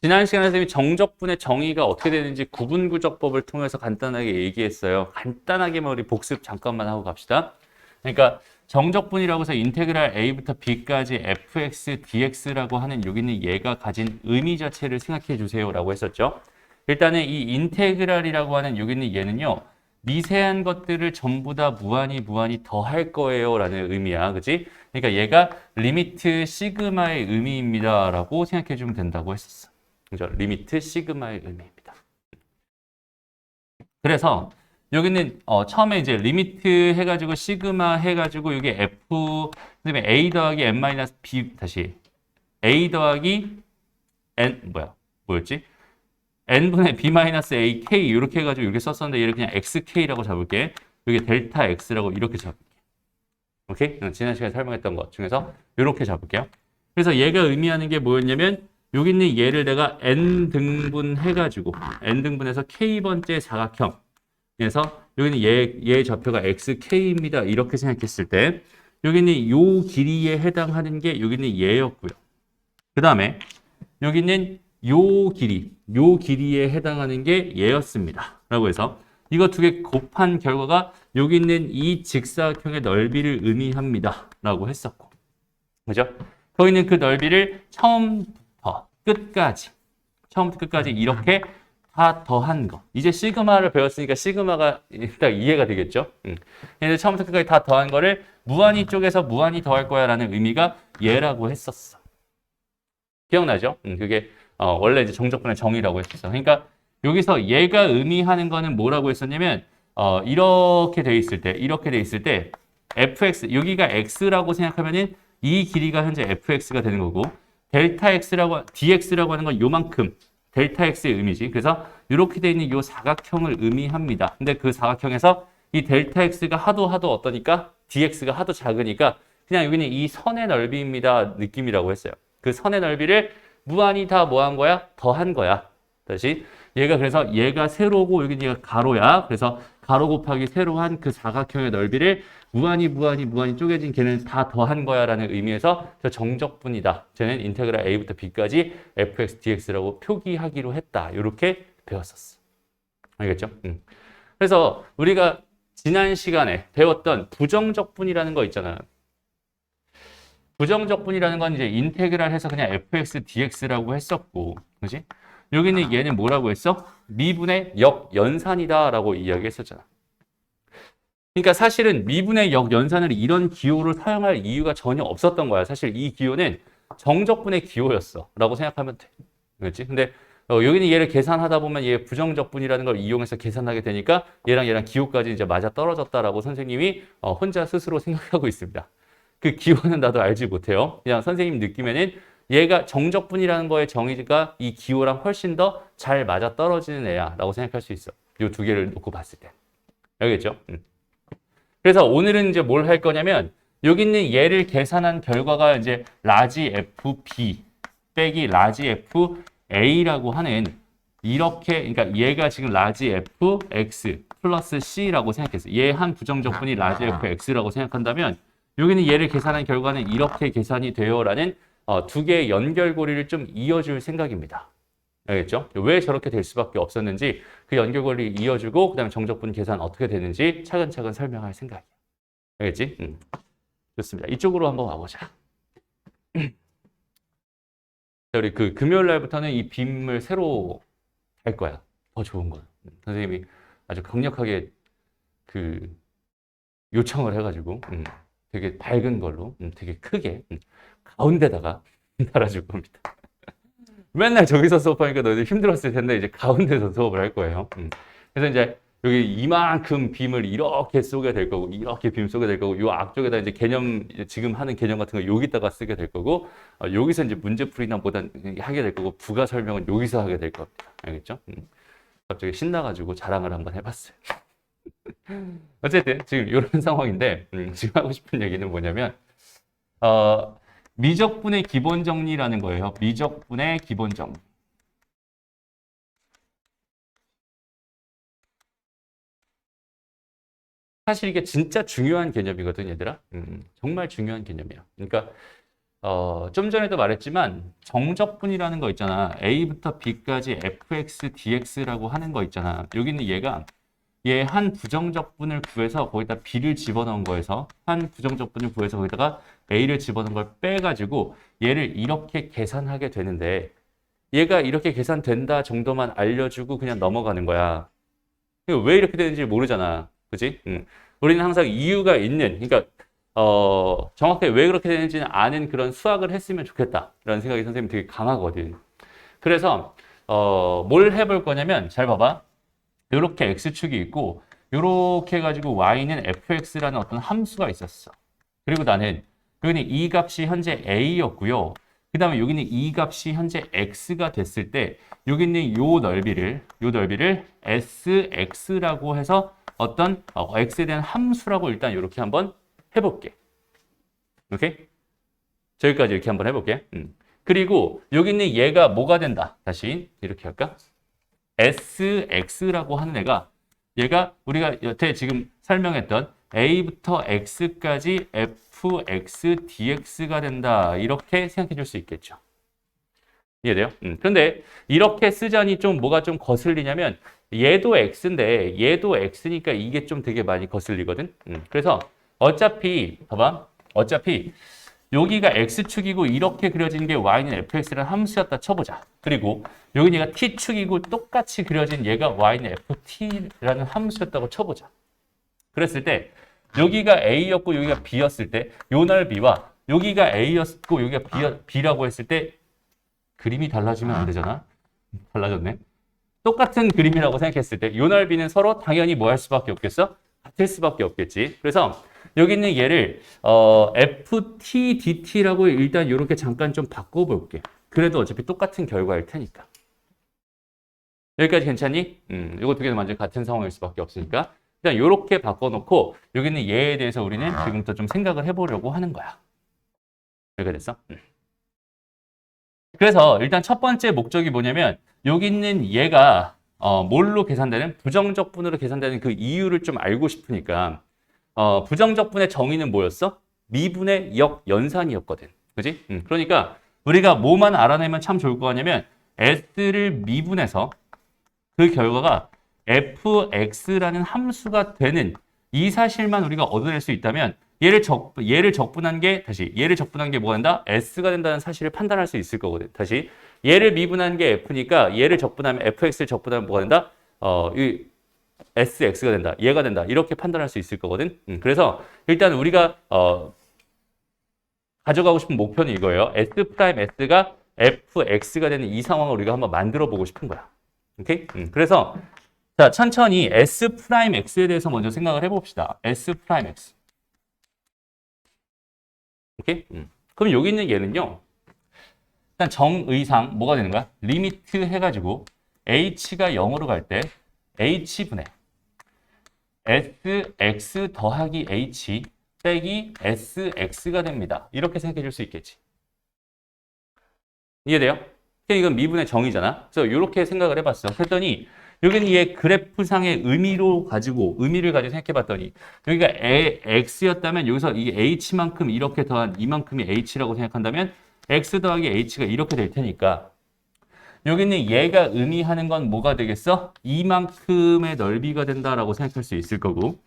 지난 시간에 선생님이 정적분의 정의가 어떻게 되는지 구분구적법을 통해서 간단하게 얘기했어요. 간단하게만 우리 복습 잠깐만 하고 갑시다. 그러니까 정적분이라고 해서 인테그랄 a부터 b까지 fx, dx라고 하는 여기 있는 얘가 가진 의미 자체를 생각해 주세요라고 했었죠. 일단은 이 인테그랄이라고 하는 여기 있는 얘는요. 미세한 것들을 전부 다 무한히 더할 거예요 라는 의미야. 그지? 그러니까 얘가 리미트 시그마의 의미입니다 라고 생각해 주면 된다고 했었어. 그죠? 리미트 시그마의 의미입니다. 그래서 여기는 처음에 이제 리미트 해가지고 시그마 해가지고 여기 f 그다음에 a 더하기 n 마이너스 b 다시 a 더하기 n 뭐였지? n분의 b 마이너스 a k 이렇게 해가지고 이렇게 썼었는데 얘를 그냥 xk라고 잡을게. 여기 델타 x라고 이렇게 잡을게. 오케이? 지난 시간에 설명했던 것 중에서 이렇게 잡을게요. 그래서 얘가 의미하는 게 뭐였냐면 여기 있는 얘를 내가 n등분 해가지고 n등분해서 k번째 사각형 그래서 여기는 얘의 좌표가 xk입니다. 이렇게 생각했을 때 여기는 요 길이에 해당하는 게 여기는 얘였고요. 그 다음에 여기는 요 길이에 해당하는 게 얘였습니다. 라고 해서 이거 두 개 곱한 결과가 여기 있는 이 직사각형의 넓이를 의미합니다. 라고 했었고. 그죠? 거기 있는 그 넓이를 처음부터 끝까지 이렇게 다 더한 거. 이제 시그마를 배웠으니까 시그마가 딱 이해가 되겠죠? 그래서 처음부터 끝까지 다 더한 거를 무한히 쪽에서 무한히 더할 거야 라는 의미가 얘라고 했었어. 기억나죠? 그게 원래 이제 정적분의 정의라고 했었어. 그러니까 여기서 얘가 의미하는 거는 뭐라고 했었냐면 이렇게 돼 있을 때 fx 여기가 x라고 생각하면은 이 길이가 현재 fx가 되는 거고 델타 x라고 dx라고 하는 건 요만큼 델타 x의 의미지. 그래서 이렇게 돼 있는 요 사각형을 의미합니다. 근데 그 사각형에서 이 델타 x가 하도 어떠니까 dx가 하도 작으니까 그냥 여기는 이 선의 넓이입니다 느낌이라고 했어요. 그 선의 넓이를 무한히 다 뭐 한 거야? 더한 거야. 다시 얘가 그래서 얘가 세로고 여기 얘가 가로야. 그래서 가로 곱하기 세로 한 그 사각형의 넓이를 무한히 쪼개진 걔는 다 더한 거야라는 의미에서 저 정적분이다. 쟤는 인테그랄 a부터 b까지 fx dx라고 표기하기로 했다. 이렇게 배웠었어. 알겠죠? 그래서 우리가 지난 시간에 배웠던 부정적분이라는 거 있잖아요. 부정적분이라는 건 이제 인테그랄 해서 그냥 fx dx라고 했었고, 그지? 여기는 얘는 뭐라고 했어? 미분의 역연산이다라고 이야기했었잖아. 그러니까 사실은 미분의 역연산을 이런 기호를 사용할 이유가 전혀 없었던 거야. 사실 이 기호는 정적분의 기호였어라고 생각하면 돼. 그렇지? 근데 여기는 얘를 계산하다 보면 얘 부정적분이라는 걸 이용해서 계산하게 되니까 얘랑 기호까지 이제 맞아 떨어졌다라고 선생님이 혼자 스스로 생각하고 있습니다. 그 기호는 나도 알지 못해요. 그냥 선생님 느낌에는 얘가 정적분이라는 거의 정의가 이 기호랑 훨씬 더 잘 맞아 떨어지는 애야 라고 생각할 수 있어. 이 두 개를 놓고 봤을 때. 알겠죠? 그래서 오늘은 이제 뭘 할 거냐면 여기 있는 얘를 계산한 결과가 이제 라지 FB 빼기 라지 FA라고 하는 이렇게 그러니까 얘가 지금 라지 FX 플러스 C라고 생각했어. 얘 한 부정적분이 라지 FX라고 생각한다면 여기는 얘를 계산한 결과는 이렇게 계산이 돼요라는 두 개의 연결고리를 좀 이어줄 생각입니다. 알겠죠? 왜 저렇게 될 수밖에 없었는지 그 연결고리를 이어주고 그다음에 정적분 계산 어떻게 되는지 차근차근 설명할 생각이에요. 알겠지? 좋습니다. 이쪽으로 한번 와보자. 우리 그 금요일 날부터는 이 빔을 새로 달 거야. 더 좋은 걸. 선생님이 아주 강력하게 그 요청을 해가지고 되게 밝은 걸로 되게 크게 가운데다가 달아줄 겁니다. 맨날 저기서 수업하니까 너희들 힘들었을 텐데 이제 가운데서 수업을 할 거예요. 그래서 이제 여기 이만큼 빔을 이렇게 쏘게 될 거고 이렇게 빔 쏘게 될 거고 요 앞쪽에다 이제 개념 지금 하는 개념 같은 거 여기다가 쓰게 될 거고 여기서 이제 문제풀이나 보다 하게 될 거고 부가 설명은 여기서 하게 될 겁니다. 알겠죠? 갑자기 신나가지고 자랑을 한번 해봤어요. 어쨌든 지금 이런 상황인데 지금 하고 싶은 얘기는 뭐냐면 미적분의 기본 정리라는 거예요. 미적분의 기본 정리. 사실 이게 진짜 중요한 개념이거든, 얘들아. 정말 중요한 개념이야. 그러니까 좀 전에도 말했지만 정적분이라는 거 있잖아. A부터 B까지 fx, dx라고 하는 거 있잖아. 여기는 얘가 얘 한 부정적분을 구해서 거기다 B를 집어넣은 거에서 한 부정적분을 구해서 거기다가 A를 집어넣은 걸 빼가지고 얘를 이렇게 계산하게 되는데 얘가 이렇게 계산된다 정도만 알려주고 그냥 넘어가는 거야. 왜 이렇게 되는지 모르잖아. 그지? 우리는 항상 이유가 있는, 그러니까 정확하게 왜 그렇게 되는지는 아는 그런 수학을 했으면 좋겠다라는 생각이 선생님 되게 강하거든. 그래서 뭘 해볼 거냐면 잘 봐봐. 이렇게 x축이 있고 이렇게 해가지고 y는 fx라는 어떤 함수가 있었어. 그리고 나는 여기는 이 값이 현재 a였고요. 그 다음에 여기는 이 값이 현재 x가 됐을 때 여기 있는 요 넓이를 sx라고 해서 어떤 x에 대한 함수라고 일단 이렇게 한번 해볼게. 오케이? 저기까지 이렇게 한번 해볼게. 그리고 여기 있는 얘가 뭐가 된다. 다시 이렇게 할까? sx라고 하는 애가 얘가 우리가 여태 지금 설명했던 a부터 x까지 fx dx가 된다. 이렇게 생각해 줄 수 있겠죠. 이해돼요? 그런데 이렇게 쓰자니 좀 뭐가 좀 거슬리냐면 얘도 x인데 얘도 x니까 이게 좀 되게 많이 거슬리거든. 그래서 어차피 봐봐. 어차피 여기가 x축이고 이렇게 그려진 게 y는 fx라는 함수였다 쳐보자. 그리고 여기 얘가 t축이고 똑같이 그려진 얘가 y는 ft라는 함수였다고 쳐보자. 그랬을 때 여기가 a였고 여기가 b였을 때 요 넓이와 여기가 a였고 여기가 b라고 했을 때 그림이 달라지면 안 되잖아. 달라졌네. 똑같은 그림이라고 생각했을 때 요 넓이는 서로 당연히 뭐 할 수밖에 없겠어? 같을 수밖에 없겠지. 그래서 여기 있는 얘를 ft dt라고 일단 이렇게 잠깐 좀 바꿔볼게. 그래도 어차피 똑같은 결과일 테니까. 여기까지 괜찮니? 이거 두 개는 완전 같은 상황일 수밖에 없으니까 일단 이렇게 바꿔놓고 여기 있는 얘에 대해서 우리는 지금부터 좀 생각을 해보려고 하는 거야. 이렇게 됐어? 그래서 일단 첫 번째 목적이 뭐냐면 여기 있는 얘가 뭘로 계산되는 부정적분으로 계산되는 그 이유를 좀 알고 싶으니까 부정적분의 정의는 뭐였어? 미분의 역연산이었거든. 그지? 그러니까 우리가 뭐만 알아내면 참 좋을 거 같냐면 s를 미분해서 그 결과가 fx라는 함수가 되는 이 사실만 우리가 얻어낼 수 있다면 얘를 적분한 게 뭐가 된다? s가 된다는 사실을 판단할 수 있을 거거든. 다시 얘를 미분한 게 f니까 얘를 적분하면 fx를 적분하면 뭐가 된다? 이 sx가 된다. 얘가 된다. 이렇게 판단할 수 있을 거거든. 그래서 일단 우리가 가져가고 싶은 목표는 이거예요. s's가 fx가 되는 이 상황을 우리가 한번 만들어 보고 싶은 거야. 오케이? 그래서 자, 천천히 s'x에 대해서 먼저 생각을 해봅시다. s'x. 오케이? 그럼 여기 있는 얘는요. 일단 정의상 뭐가 되는 거야? 리미트 해가지고 h가 0으로 갈 때 h분의 sx 더하기 h 빼기 sx가 됩니다. 이렇게 생각해 줄 수 있겠지. 이해돼요? 이건 미분의 정의잖아. 그래서 이렇게 생각을 해봤어. 그랬더니 여기는 얘 그래프상의 의미를 가지고 생각해 봤더니 여기가 x였다면 여기서 이 h만큼 이렇게 더한 이만큼이 h라고 생각한다면 x 더하기 h가 이렇게 될 테니까 여기는 얘가 의미하는 건 뭐가 되겠어? 이만큼의 넓이가 된다라고 생각할 수 있을 거고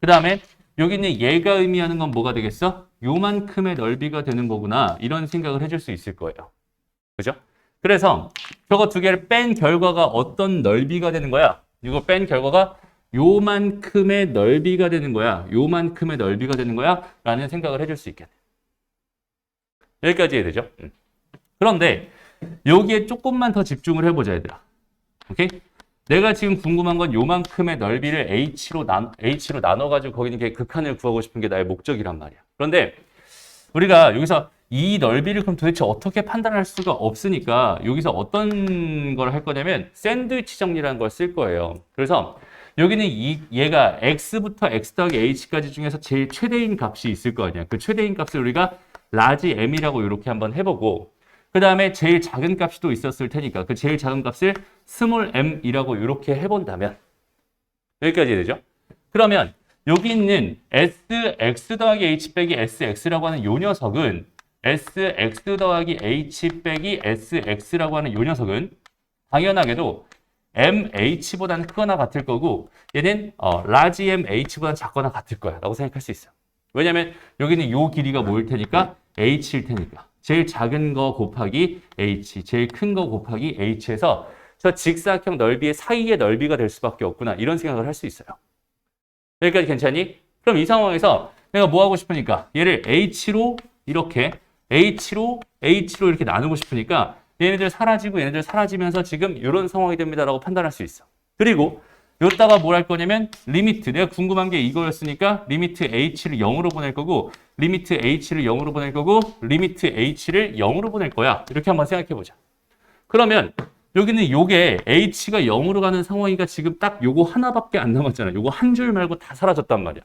그 다음에 여기는 얘가 의미하는 건 뭐가 되겠어? 요만큼의 넓이가 되는 거구나 이런 생각을 해줄 수 있을 거예요. 그죠? 그래서 저거 두 개를 뺀 결과가 어떤 넓이가 되는 거야? 이거 뺀 결과가 요만큼의 넓이가 되는 거야. 요만큼의 넓이가 되는 거야. 라는 생각을 해줄 수 있겠네. 여기까지 해야 되죠? 그런데 여기에 조금만 더 집중을 해보자, 얘들아. 오케이? 내가 지금 궁금한 건 요만큼의 넓이를 h로 나눠가지고 거기 있는 극한을 구하고 싶은 게 나의 목적이란 말이야. 그런데 우리가 여기서 이 넓이를 그럼 도대체 어떻게 판단할 수가 없으니까 여기서 어떤 걸 할 거냐면 샌드위치 정리라는 걸 쓸 거예요. 그래서 여기는 얘가 x부터 x 더하기 h까지 중에서 제일 최대인 값이 있을 거 아니야. 그 최대인 값을 우리가 라지 m이라고 이렇게 한번 해보고 그 다음에 제일 작은 값이 또 있었을 테니까 그 제일 작은 값을 스몰 m이라고 이렇게 해본다면 여기까지 되죠? 그러면 여기 있는 sx 더하기 h 빼기 sx라고 하는 요 녀석은 sx 더하기 h 빼기 sx라고 하는 이 녀석은 당연하게도 mh보다는 크거나 같을 거고 얘는 large mh보다는 작거나 같을 거야 라고 생각할 수 있어요. 왜냐면 여기는 요 길이가 뭐일 테니까 h일 테니까 제일 작은 거 곱하기 h, 제일 큰 거 곱하기 h에서 저 직사각형 넓이의 사이의 넓이가 될 수밖에 없구나 이런 생각을 할 수 있어요. 여기까지 괜찮니? 그럼 이 상황에서 내가 뭐 하고 싶으니까 얘를 h로 이렇게 h로 이렇게 나누고 싶으니까 얘네들 사라지고 얘네들 사라지면서 지금 이런 상황이 됩니다라고 판단할 수 있어. 그리고 여기다가 뭘 할 거냐면 리미트 내가 궁금한 게 이거였으니까 리미트 h를 0으로 보낼 거고 리미트 h를 0으로 보낼 거고 리미트 h를 0으로 보낼 거야. 이렇게 한번 생각해 보자. 그러면 여기는 요게 h가 0으로 가는 상황이니까 지금 딱 요거 하나밖에 안 남았잖아. 요거 한 줄 말고 다 사라졌단 말이야.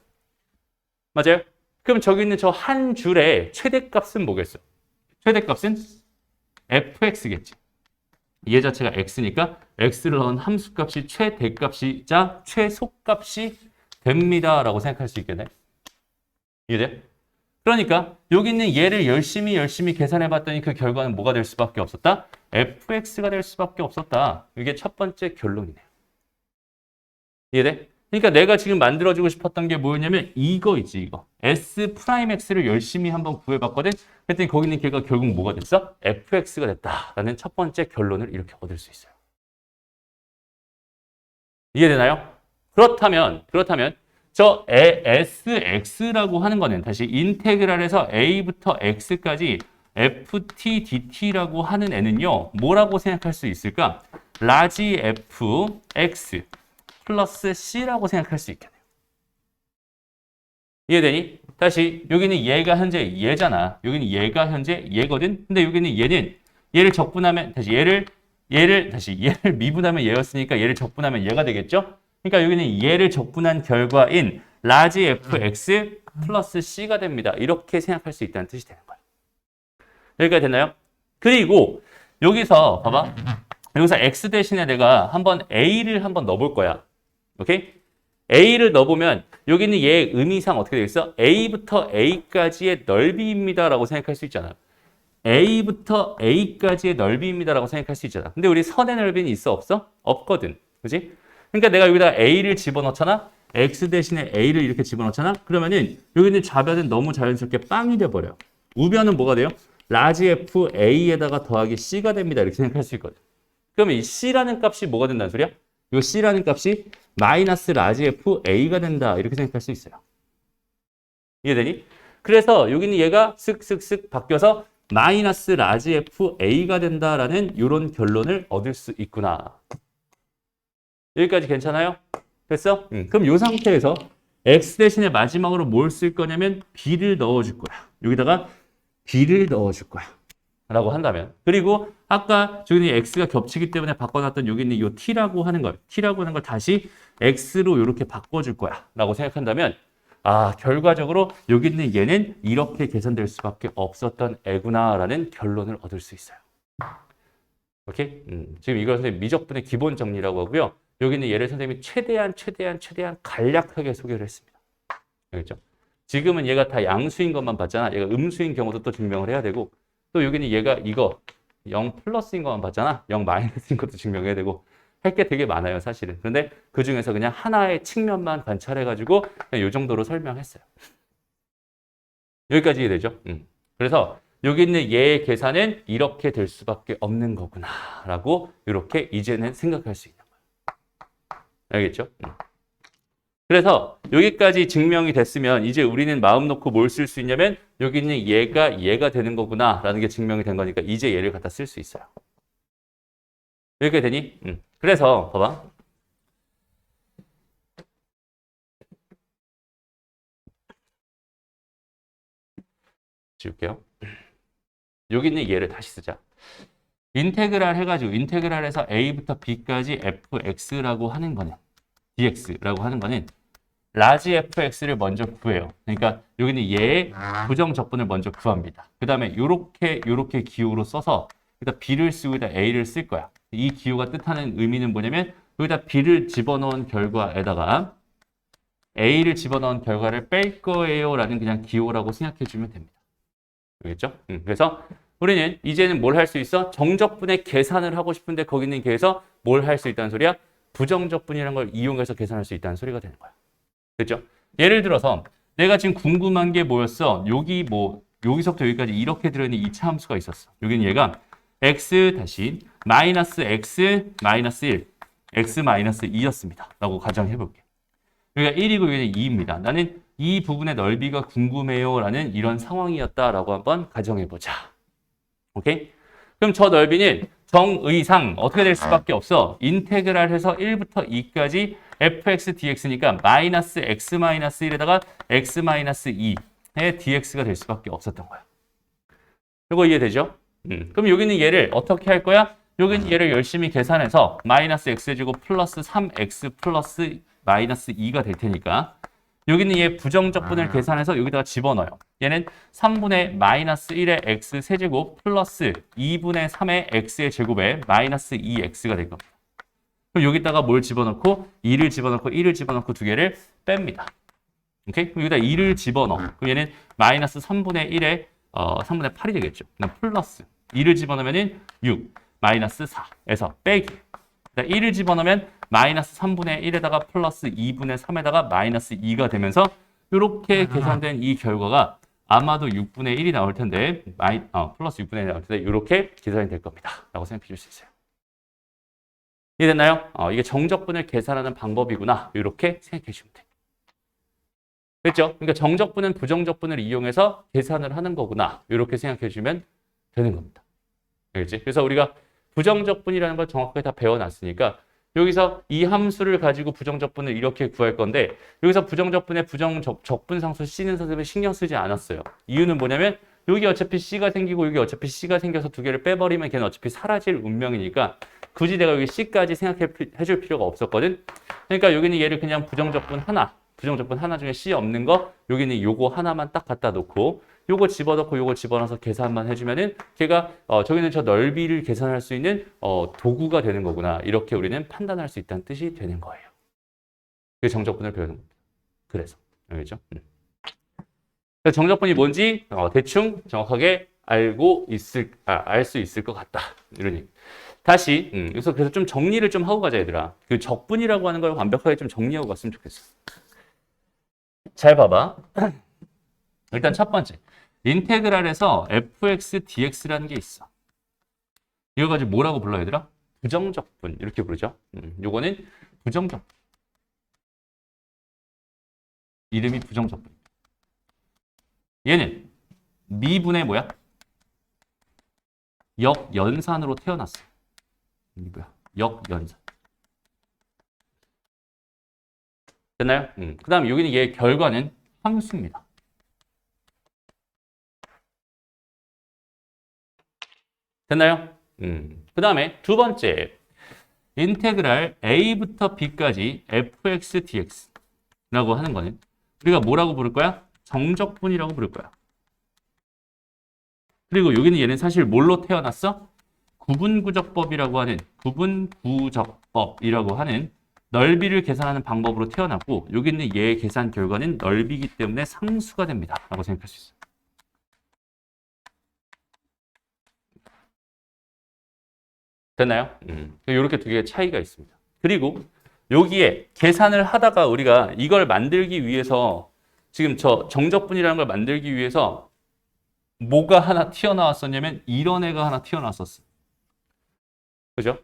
맞아요? 그럼 저기 있는 저 한 줄의 최대값은 뭐겠어? 최대값은 fx겠지. 얘 자체가 x니까 x를 넣은 함수값이 최대값이자 최소값이 됩니다라고 생각할 수 있겠네. 이해돼? 그러니까 여기 있는 얘를 열심히 계산해 봤더니 그 결과는 뭐가 될 수밖에 없었다? fx가 될 수밖에 없었다. 이게 첫 번째 결론이네요. 이해돼? 그러니까 내가 지금 만들어주고 싶었던 게 뭐였냐면 이거 있지 이거. S'X를 열심히 한번 구해봤거든. 그랬더니 거기 있는 걔가 결국 뭐가 됐어? fx가 됐다라는 첫 번째 결론을 이렇게 얻을 수 있어요. 이해되나요? 그렇다면 저 sx라고 하는 거는 다시 인테그랄에서 a부터 x까지 ft dt라고 하는 애는요. 뭐라고 생각할 수 있을까? 라지 fx 플러스 c라고 생각할 수 있겠네요. 이해되니? 다시 여기는 얘가 현재 얘잖아. 여기는 얘가 현재 얘거든. 근데 여기는 얘를 적분하면 다시 얘를 미분하면 얘였으니까 얘를 적분하면 얘가 되겠죠? 그러니까 여기는 얘를 적분한 결과인 라지 fx 플러스 c가 됩니다. 이렇게 생각할 수 있다는 뜻이 되는 거예요. 여기까지 됐나요? 그리고 여기서 봐봐. 여기서 x 대신에 내가 한번 a를 한번 넣어볼 거야. 오케이? a를 넣어보면 여기는 얘 의미상 어떻게 되겠어? a부터 a까지의 넓이입니다 라고 생각할 수 있잖아. a부터 a까지의 넓이입니다 라고 생각할 수 있잖아. 근데 우리 선의 넓이는 있어 없어? 없거든. 그지? 그러니까 내가 여기다 a를 집어넣잖아. x 대신에 a를 이렇게 집어넣잖아. 그러면은 여기는 좌변은 너무 자연스럽게 빵이 돼버려. 우변은 뭐가 돼요? 라지 f a에다가 더하기 c가 됩니다. 이렇게 생각할 수 있거든. 그러면 이 c라는 값이 뭐가 된다는 소리야? 이 c라는 값이 마이너스 라지 f a가 된다. 이렇게 생각할 수 있어요. 이해되니? 그래서 여기는 얘가 쓱쓱쓱 바뀌어서 마이너스 라지 f a가 된다라는 이런 결론을 얻을 수 있구나. 여기까지 괜찮아요? 됐어? 그럼 이 상태에서 x 대신에 마지막으로 뭘 쓸 거냐면 b를 넣어줄 거야. 여기다가 b를 넣어줄 거야. 라고 한다면. 그리고 아까 저기는 x가 겹치기 때문에 바꿔놨던 여기 있는 이 t라고 하는 걸 다시 x로 이렇게 바꿔줄 거야. 라고 생각한다면 결과적으로 여기 있는 얘는 이렇게 계산될 수밖에 없었던 애구나라는 결론을 얻을 수 있어요. 오케이? 지금 이걸 선생님 미적분의 기본 정리라고 하고요. 여기 있는 얘를 선생님이 최대한 간략하게 소개를 했습니다. 알겠죠? 지금은 얘가 다 양수인 것만 봤잖아. 얘가 음수인 경우도 또 증명을 해야 되고 또 여기는 얘가 이거 0 플러스인 것만 봤잖아. 0 마이너스인 것도 증명해야 되고 할 게 되게 많아요, 사실은. 그런데 그 중에서 그냥 하나의 측면만 관찰해가지고 그냥 이 정도로 설명했어요. 여기까지 이해되죠? 그래서 여기 있는 얘의 계산은 이렇게 될 수밖에 없는 거구나 라고 이렇게 이제는 생각할 수 있는 거예요. 알겠죠? 그래서 여기까지 증명이 됐으면 이제 우리는 마음 놓고 뭘 쓸 수 있냐면 여기 있는 얘가 되는 거구나 라는 게 증명이 된 거니까 이제 얘를 갖다 쓸 수 있어요. 여기까지 되니? 그래서 봐봐. 지울게요. 여기 있는 얘를 다시 쓰자. 인테그랄 해가지고 인테그랄에서 a부터 b까지 fx라고 하는 거는 dx라고 하는 거는 라지 fx를 먼저 구해요. 그러니까 여기는 얘의 부정 적분을 먼저 구합니다. 그 다음에 요렇게 기호로 써서 여기다 b를 쓰고 여기다 a를 쓸 거야. 이 기호가 뜻하는 의미는 뭐냐면 여기다 b를 집어넣은 결과에다가 a를 집어넣은 결과를 뺄 거예요 라는 그냥 기호라고 생각해 주면 됩니다. 알겠죠? 그래서 우리는 이제는 뭘 할 수 있어? 정적분의 계산을 하고 싶은데 거기는 계에서 뭘 할 수 있다는 소리야? 부정적분이라는 걸 이용해서 계산할 수 있다는 소리가 되는 거야. 그렇죠? 예를 들어서 내가 지금 궁금한 게 뭐였어? 여기 뭐 여기서부터 여기까지 이렇게 들어있는 이 차함수가 있었어. 여기는 얘가 x 다시 마이너스 x 마이너스 1 x 마이너스 2였습니다. 라고 가정해 볼게. 여기가 1이고 여기는 2입니다. 나는 이 부분의 넓이가 궁금해요. 라는 이런 상황이었다라고 한번 가정해 보자. 오케이? 그럼 저 넓이는 정의상 어떻게 될 수밖에 없어? 인테그랄 해서 1부터 2까지 fx dx니까 마이너스 x 마이너스 1에다가 x 마이너스 2의 dx가 될 수밖에 없었던 거야. 이거 이해되죠? 그럼 여기는 얘를 어떻게 할 거야? 여기는 얘를 열심히 계산해서 마이너스 x제곱 플러스 3x 플러스 마이너스 2가 될 테니까 여기는 얘 부정적분을 계산해서 여기다가 집어넣어요. 얘는 3분의 마이너스 1의 x 세제곱 플러스 2분의 3의 x의 제곱에 마이너스 2x가 될 겁니다. 그럼 여기다가 뭘 집어넣고 2를 집어넣고 1을 집어넣고 두 개를 뺍니다. 오케이? 그럼 여기다 2를 집어넣어. 그럼 얘는 마이너스 3분의 1의 3분의 8이 되겠죠. 그다음 플러스 2를 집어넣으면 6 마이너스 4에서 빼기. 1을 집어넣으면 마이너스 3분의 1에다가 플러스 2분의 3에다가 마이너스 2가 되면서 이렇게 계산된 이 결과가 아마도 6분의 1이 나올 텐데 플러스 6분의 1이 나올 텐데 이렇게 계산이 될 겁니다. 라고 생각해 줄 수 있어요. 이해됐나요? 이게 정적분을 계산하는 방법이구나. 이렇게 생각해 주시면 돼요. 됐죠? 그러니까 정적분은 부정적분을 이용해서 계산을 하는 거구나. 이렇게 생각해 주면 되는 겁니다. 알겠지? 그래서 우리가 부정적분이라는 걸 정확하게 다 배워놨으니까 여기서 이 함수를 가지고 부정적분을 이렇게 구할 건데 여기서 부정적분의 부정적분 상수 C는 선생님이 신경 쓰지 않았어요. 이유는 뭐냐면 여기 어차피 C가 생기고 여기 어차피 C가 생겨서 두 개를 빼버리면 걔는 어차피 사라질 운명이니까 굳이 내가 여기 C까지 생각해 줄 필요가 없었거든. 그러니까 여기는 얘를 그냥 부정적분 하나 중에 C 없는 거 여기는 요거 하나만 딱 갖다 놓고 요거 집어넣고 요거 집어넣어서 계산만 해주면은 걔가 저기는 저 넓이를 계산할 수 있는 도구가 되는 거구나. 이렇게 우리는 판단할 수 있다는 뜻이 되는 거예요. 그게 정적분을 배우는 겁니다. 그래서 알겠죠? 그래서 정적분이 뭔지 대충 정확하게 알 수 있을 것 같다. 이런 얘기. 다시 그래서 좀 정리를 좀 하고 가자 얘들아. 그 적분이라고 하는 걸 완벽하게 좀 정리하고 갔으면 좋겠어. 잘 봐봐. 일단 첫 번째. 인테그랄에서 fx dx라는 게 있어. 이거 가지고 뭐라고 불러 얘들아? 부정적분 이렇게 부르죠. 요거는 부정적분. 이름이 부정적분. 얘는 미분의 뭐야? 역연산으로 태어났어. 이게 뭐야? 역연산. 됐나요? 그 다음에 여기는 얘 결과는 함수입니다. 됐나요? 그 다음에 두 번째 인테그랄 a부터 b까지 fx dx라고 하는 거는 우리가 뭐라고 부를 거야? 정적분이라고 부를 거야. 그리고 여기는 얘는 사실 뭘로 태어났어? 구분구적법이라고 하는 구분구적법이라고 하는 넓이를 계산하는 방법으로 태어났고 여기는 얘의 계산 결과는 넓이기 때문에 상수가 됩니다. 라고 생각할 수 있어요. 됐나요? 이렇게 두 개의 차이가 있습니다. 그리고 여기에 계산을 하다가 우리가 이걸 만들기 위해서 지금 저 정적분이라는 걸 만들기 위해서 뭐가 하나 튀어나왔었냐면 이런 애가 하나 튀어나왔었어. 그죠?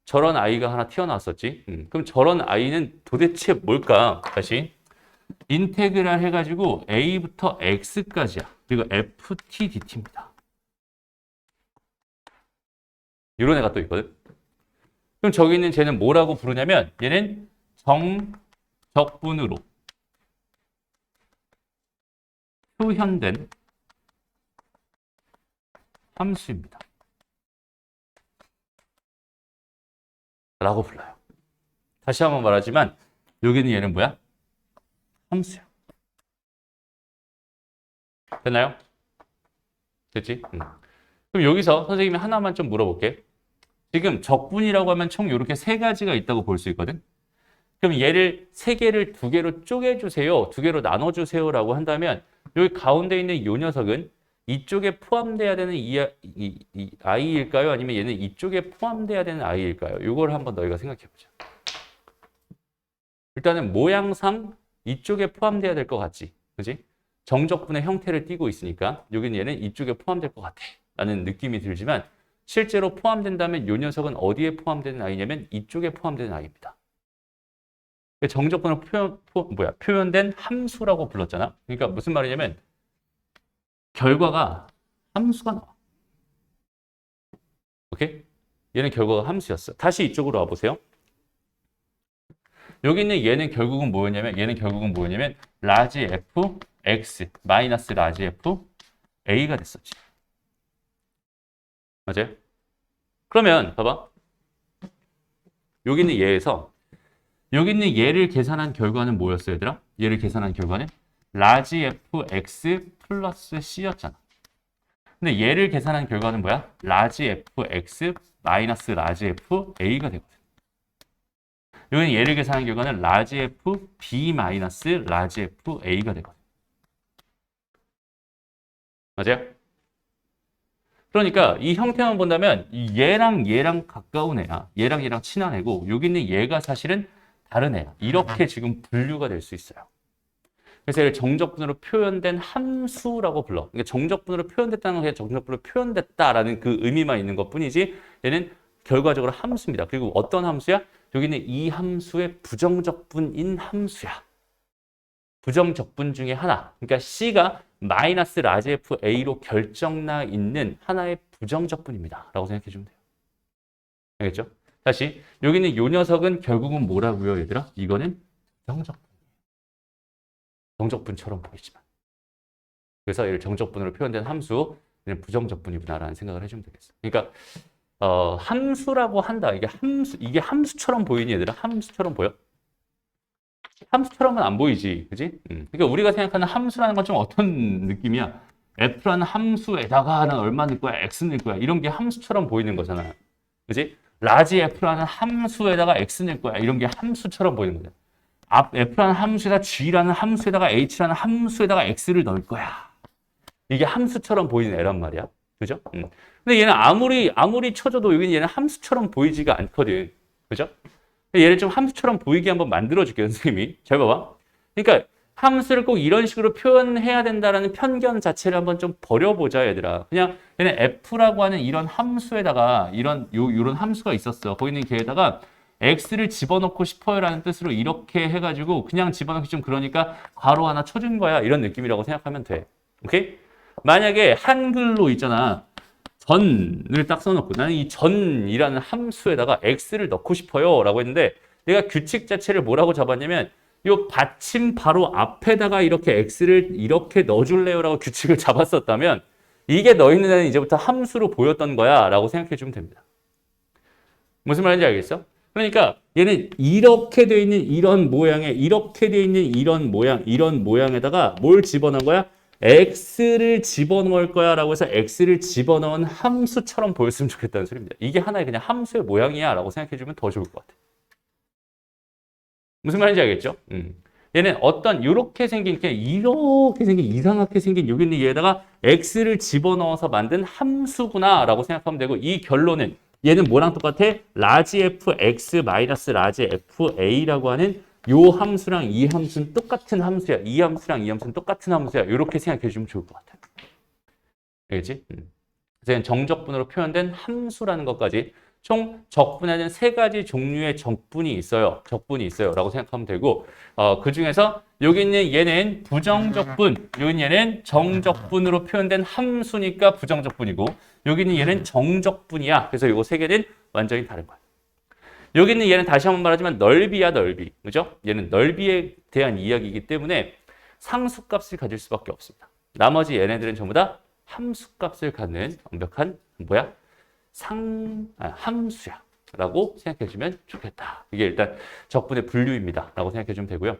저런 아이가 하나 튀어나왔었지. 그럼 저런 아이는 도대체 뭘까? 다시 인테그랄 해가지고 a부터 x까지야. 그리고 ft dt입니다. 이런 애가 또 있거든. 그럼 저기 있는 쟤는 뭐라고 부르냐면 얘는 정적분으로 표현된 함수입니다. 라고 불러요. 다시 한번 말하지만 여기는 얘는 뭐야? 함수야. 됐나요? 됐지? 그럼 여기서 선생님이 하나만 좀 물어볼게. 지금 적분이라고 하면 총 이렇게 세 가지가 있다고 볼 수 있거든. 그럼 얘를 세 개를 두 개로 쪼개주세요. 두 개로 나눠주세요라고 한다면 여기 가운데 있는 이 녀석은 이쪽에 포함돼야 되는 이 i일까요? 아니면 얘는 이쪽에 포함돼야 되는 i일까요? 이걸 한번 너희가 생각해보자. 일단은 모양상 이쪽에 포함돼야 될 것 같지, 그지? 정적분의 형태를 띠고 있으니까 여기는 얘는 이쪽에 포함될 것 같아 라는 느낌이 들지만 실제로 포함된다면 이 녀석은 어디에 포함되는 i냐면 이쪽에 포함되는 i입니다. 정적분을 표현된 함수라고 불렀잖아. 그러니까 무슨 말이냐면 결과가 함수가 나와. 오케이? 얘는 결과가 함수였어. 다시 이쪽으로 와보세요. 여기 있는 얘는 결국은 뭐였냐면 라지 f x 마이너스 라지 f a가 됐었지. 맞아요? 그러면 봐봐. 여기 있는 얘에서 여기 있는 얘를 계산한 결과는 뭐였어요, 얘들아? 얘를 계산한 결과는 라지 fx 플러스 c였잖아. 근데 얘를 계산한 결과는 뭐야? 라지 fx 마이너스 라지 f a가 되거든. 여기는 얘를 계산한 결과는 라지 f b 마이너스 라지 f a가 되거든. 맞아요? 그러니까 이 형태만 본다면 얘랑 가까운 애야. 얘랑 친한 애고 여기 있는 얘가 사실은 다른 애야. 이렇게 지금 분류가 될 수 있어요. 그래서 얘를 정적분으로 표현된 함수라고 불러. 그러니까 정적분으로 표현됐다는 건 그냥 정적분으로 표현됐다라는 그 의미만 있는 것뿐이지 얘는 결과적으로 함수입니다. 그리고 어떤 함수야? 여기는 이 함수의 부정적분인 함수야. 부정적분 중에 하나. 그러니까 C가 마이너스 라지 f a로 결정나 있는 하나의 부정적분입니다. 라고 생각해 주면 돼요. 알겠죠? 다시 여기는 요 녀석은 결국은 뭐라고요, 얘들아? 이거는 부정적분. 정적분처럼 보이지만. 그래서 얘를 정적분으로 표현된 함수, 얘는 부정적분이구나라는 생각을 해주면 되겠어. 그러니까 함수라고 한다. 이게 함수처럼 보이니 얘들아? 함수처럼 보여? 함수처럼은 안 보이지, 그지? 그러니까 우리가 생각하는 함수라는 건 좀 어떤 느낌이야? f라는 함수에다가 난 얼마 넣을 거야, x 넣을 거야 이런 게 함수처럼 보이는 거잖아, 그지? 라지 f라는 함수에다가 x 넣을 거야 이런 게 함수처럼 보이는 거잖아. f라는 함수에다 g라는 함수에다가 h라는 함수에다가 x를 넣을 거야. 이게 함수처럼 보이는 애란 말이야, 그죠? 근데 얘는 아무리 쳐줘도 여기는 얘는 함수처럼 보이지가 않거든, 그죠? 얘를 좀 함수처럼 보이게 한번 만들어줄게요, 선생님이. 잘 봐봐. 그러니까 함수를 꼭 이런 식으로 표현해야 된다라는 편견 자체를 한번 좀 버려보자, 얘들아. 그냥 얘는 f라고 하는 이런 함수에다가 이런 함수가 있었어. 거기 있는 걔에다가 x를 집어넣고 싶어요라는 뜻으로 이렇게 해가지고 그냥 집어넣기 좀 그러니까 괄호 하나 쳐준 거야. 이런 느낌이라고 생각하면 돼. 오케이? 만약에 한글로 있잖아. 전을 딱 써놓고 나는 이 전이라는 함수에다가 x를 넣고 싶어요 라고 했는데 내가 규칙 자체를 뭐라고 잡았냐면 이 받침 바로 앞에다가 이렇게 x를 이렇게 넣어줄래요 라고 규칙을 잡았었다면 이게 넣어있는 애는 이제부터 함수로 보였던 거야 라고 생각해 주면 됩니다. 무슨 말인지 알겠어? 그러니까 얘는 이렇게 돼 있는 이런 모양에 이렇게 돼 있는 이런 모양에다가 뭘 집어넣은 거야? x를 집어넣을 거야 라고 해서 x를 집어넣은 함수처럼 보였으면 좋겠다는 소리입니다. 이게 하나의 그냥 함수의 모양이야 라고 생각해주면 더 좋을 것 같아. 무슨 말인지 알겠죠? 얘는 어떤 이렇게 생긴 이상하게 생긴 여기 있는 얘에다가 x를 집어넣어서 만든 함수구나 라고 생각하면 되고 이 결론은 얘는 뭐랑 똑같아? 라지 fx 마이너스 라지 fa라고 하는 요 함수랑 이 함수는 똑같은 함수야. 이 함수랑 이 함수는 똑같은 함수야. 이렇게 생각해 주면 좋을 것 같아요. 알겠지? 그래서 정적분으로 표현된 함수라는 것까지 총 적분에는 3가지 종류의 적분이 있어요. 라고 생각하면 되고 그 중에서 여기 있는 얘는 부정적분, 여기 있는 얘는 정적분으로 표현된 함수니까 부정적분이고 여기 있는 얘는 정적분이야. 그래서 이거 3개는 완전히 다른 거야. 여기 있는 얘는 다시 한번 말하지만 넓이야, 넓이. 그죠? 얘는 넓이에 대한 이야기이기 때문에 상수값을 가질 수밖에 없습니다. 나머지 얘네들은 전부 다 함수값을 갖는 완벽한 함수야. 라고 생각해 주면 좋겠다. 이게 일단 적분의 분류입니다. 라고 생각해 주면 되고요.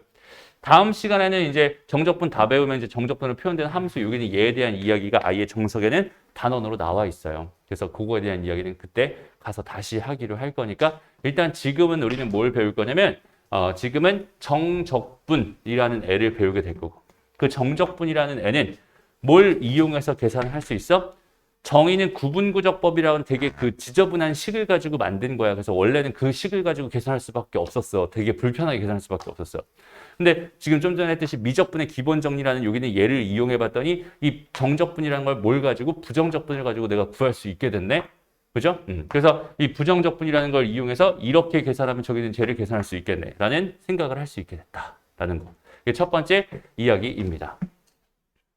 다음 시간에는 이제 정적분 다 배우면 이제 정적분으로 표현된 함수, 여기는 얘에 대한 이야기가 아예 정석에는 단원으로 나와 있어요. 그래서 그거에 대한 이야기는 그때 가서 다시 하기로 할 거니까 일단 지금은 우리는 뭘 배울 거냐면 지금은 정적분이라는 애를 배우게 될 거고 그 정적분이라는 애는 뭘 이용해서 계산을 할 수 있어? 정의는 구분구적법이라는 되게 그 지저분한 식을 가지고 만든 거야. 그래서 원래는 그 식을 가지고 계산할 수밖에 없었어. 되게 불편하게 계산할 수밖에 없었어. 근데 지금 좀 전에 했듯이 미적분의 기본 정리라는 여기는 얘를 이용해 봤더니 이 정적분이라는 걸 뭘 가지고 부정적분을 가지고 내가 구할 수 있게 됐네. 그죠? 그래서 이 부정적분이라는 걸 이용해서 이렇게 계산하면 저기는 쟤를 계산할 수 있겠네. 라는 생각을 할 수 있게 됐다라는 거. 이게 첫 번째 이야기입니다.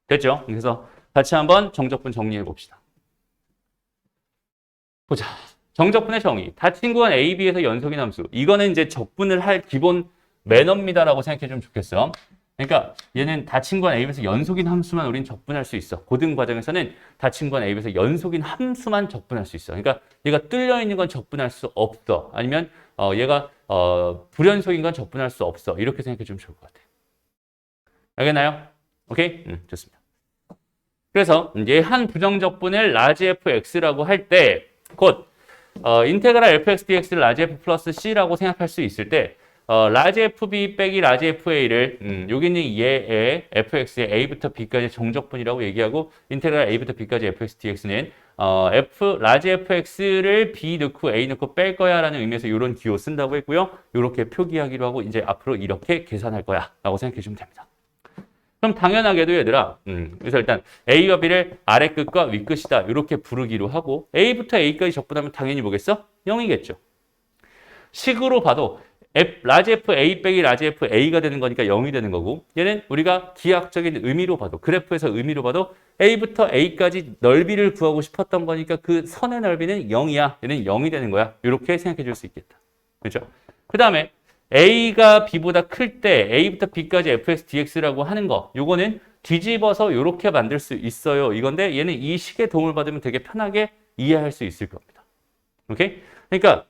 됐죠? 그래서 같이 한번 정적분 정리해 봅시다. 보자. 정적분의 정의. 닫힌 구간 A, B에서 연속인 함수. 이거는 이제 적분을 할 기본 매너입니다라고 생각해 주면 좋겠어. 그러니까 얘는 닫힌 구간 A에서 연속인 함수만 우린 적분할 수 있어. 고등 과정에서는 닫힌 구간 A에서 연속인 함수만 적분할 수 있어. 그러니까 얘가 뚫려 있는 건 적분할 수 없어. 아니면 얘가 불연속인 건 적분할 수 없어. 이렇게 생각해 주면 좋을 것 같아. 알겠나요? 오케이? 좋습니다. 그래서 이제 한 부정적분을 라지 fx라고 할 때 곧 인테그랄 fx dx를 라지 f 플러스 c라고 생각할 수 있을 때 라지 fb 빼기 라지 fa를 여기는 얘의 fx의 a부터 b까지 정적분이라고 얘기하고 인테그랄 a부터 b까지 fx dx는 라지 fx를 b 넣고 a 넣고 뺄 거야 라는 의미에서 이런 기호 쓴다고 했고요. 이렇게 표기하기로 하고 이제 앞으로 이렇게 계산할 거야 라고 생각해 주면 됩니다. 그럼 당연하게도 얘들아, 그래서 일단 A와 B를 아래 끝과 위 끝이다 이렇게 부르기로 하고 A부터 A까지 적분하면 당연히 뭐겠어? 0이겠죠. 식으로 봐도 라지 F A 빼기 라지 F A가 되는 거니까 0이 되는 거고 얘는 우리가 기하학적인 의미로 봐도 그래프에서 의미로 봐도 A부터 A까지 넓이를 구하고 싶었던 거니까 그 선의 넓이는 0이야. 얘는 0이 되는 거야. 이렇게 생각해 줄 수 있겠다. 그렇죠? 그 다음에 A가 B보다 클 때 A부터 B까지 fx dx라고 하는 거 요거는 뒤집어서 이렇게 만들 수 있어요. 이건데 얘는 이 식의 도움을 받으면 되게 편하게 이해할 수 있을 겁니다. 오케이? 그러니까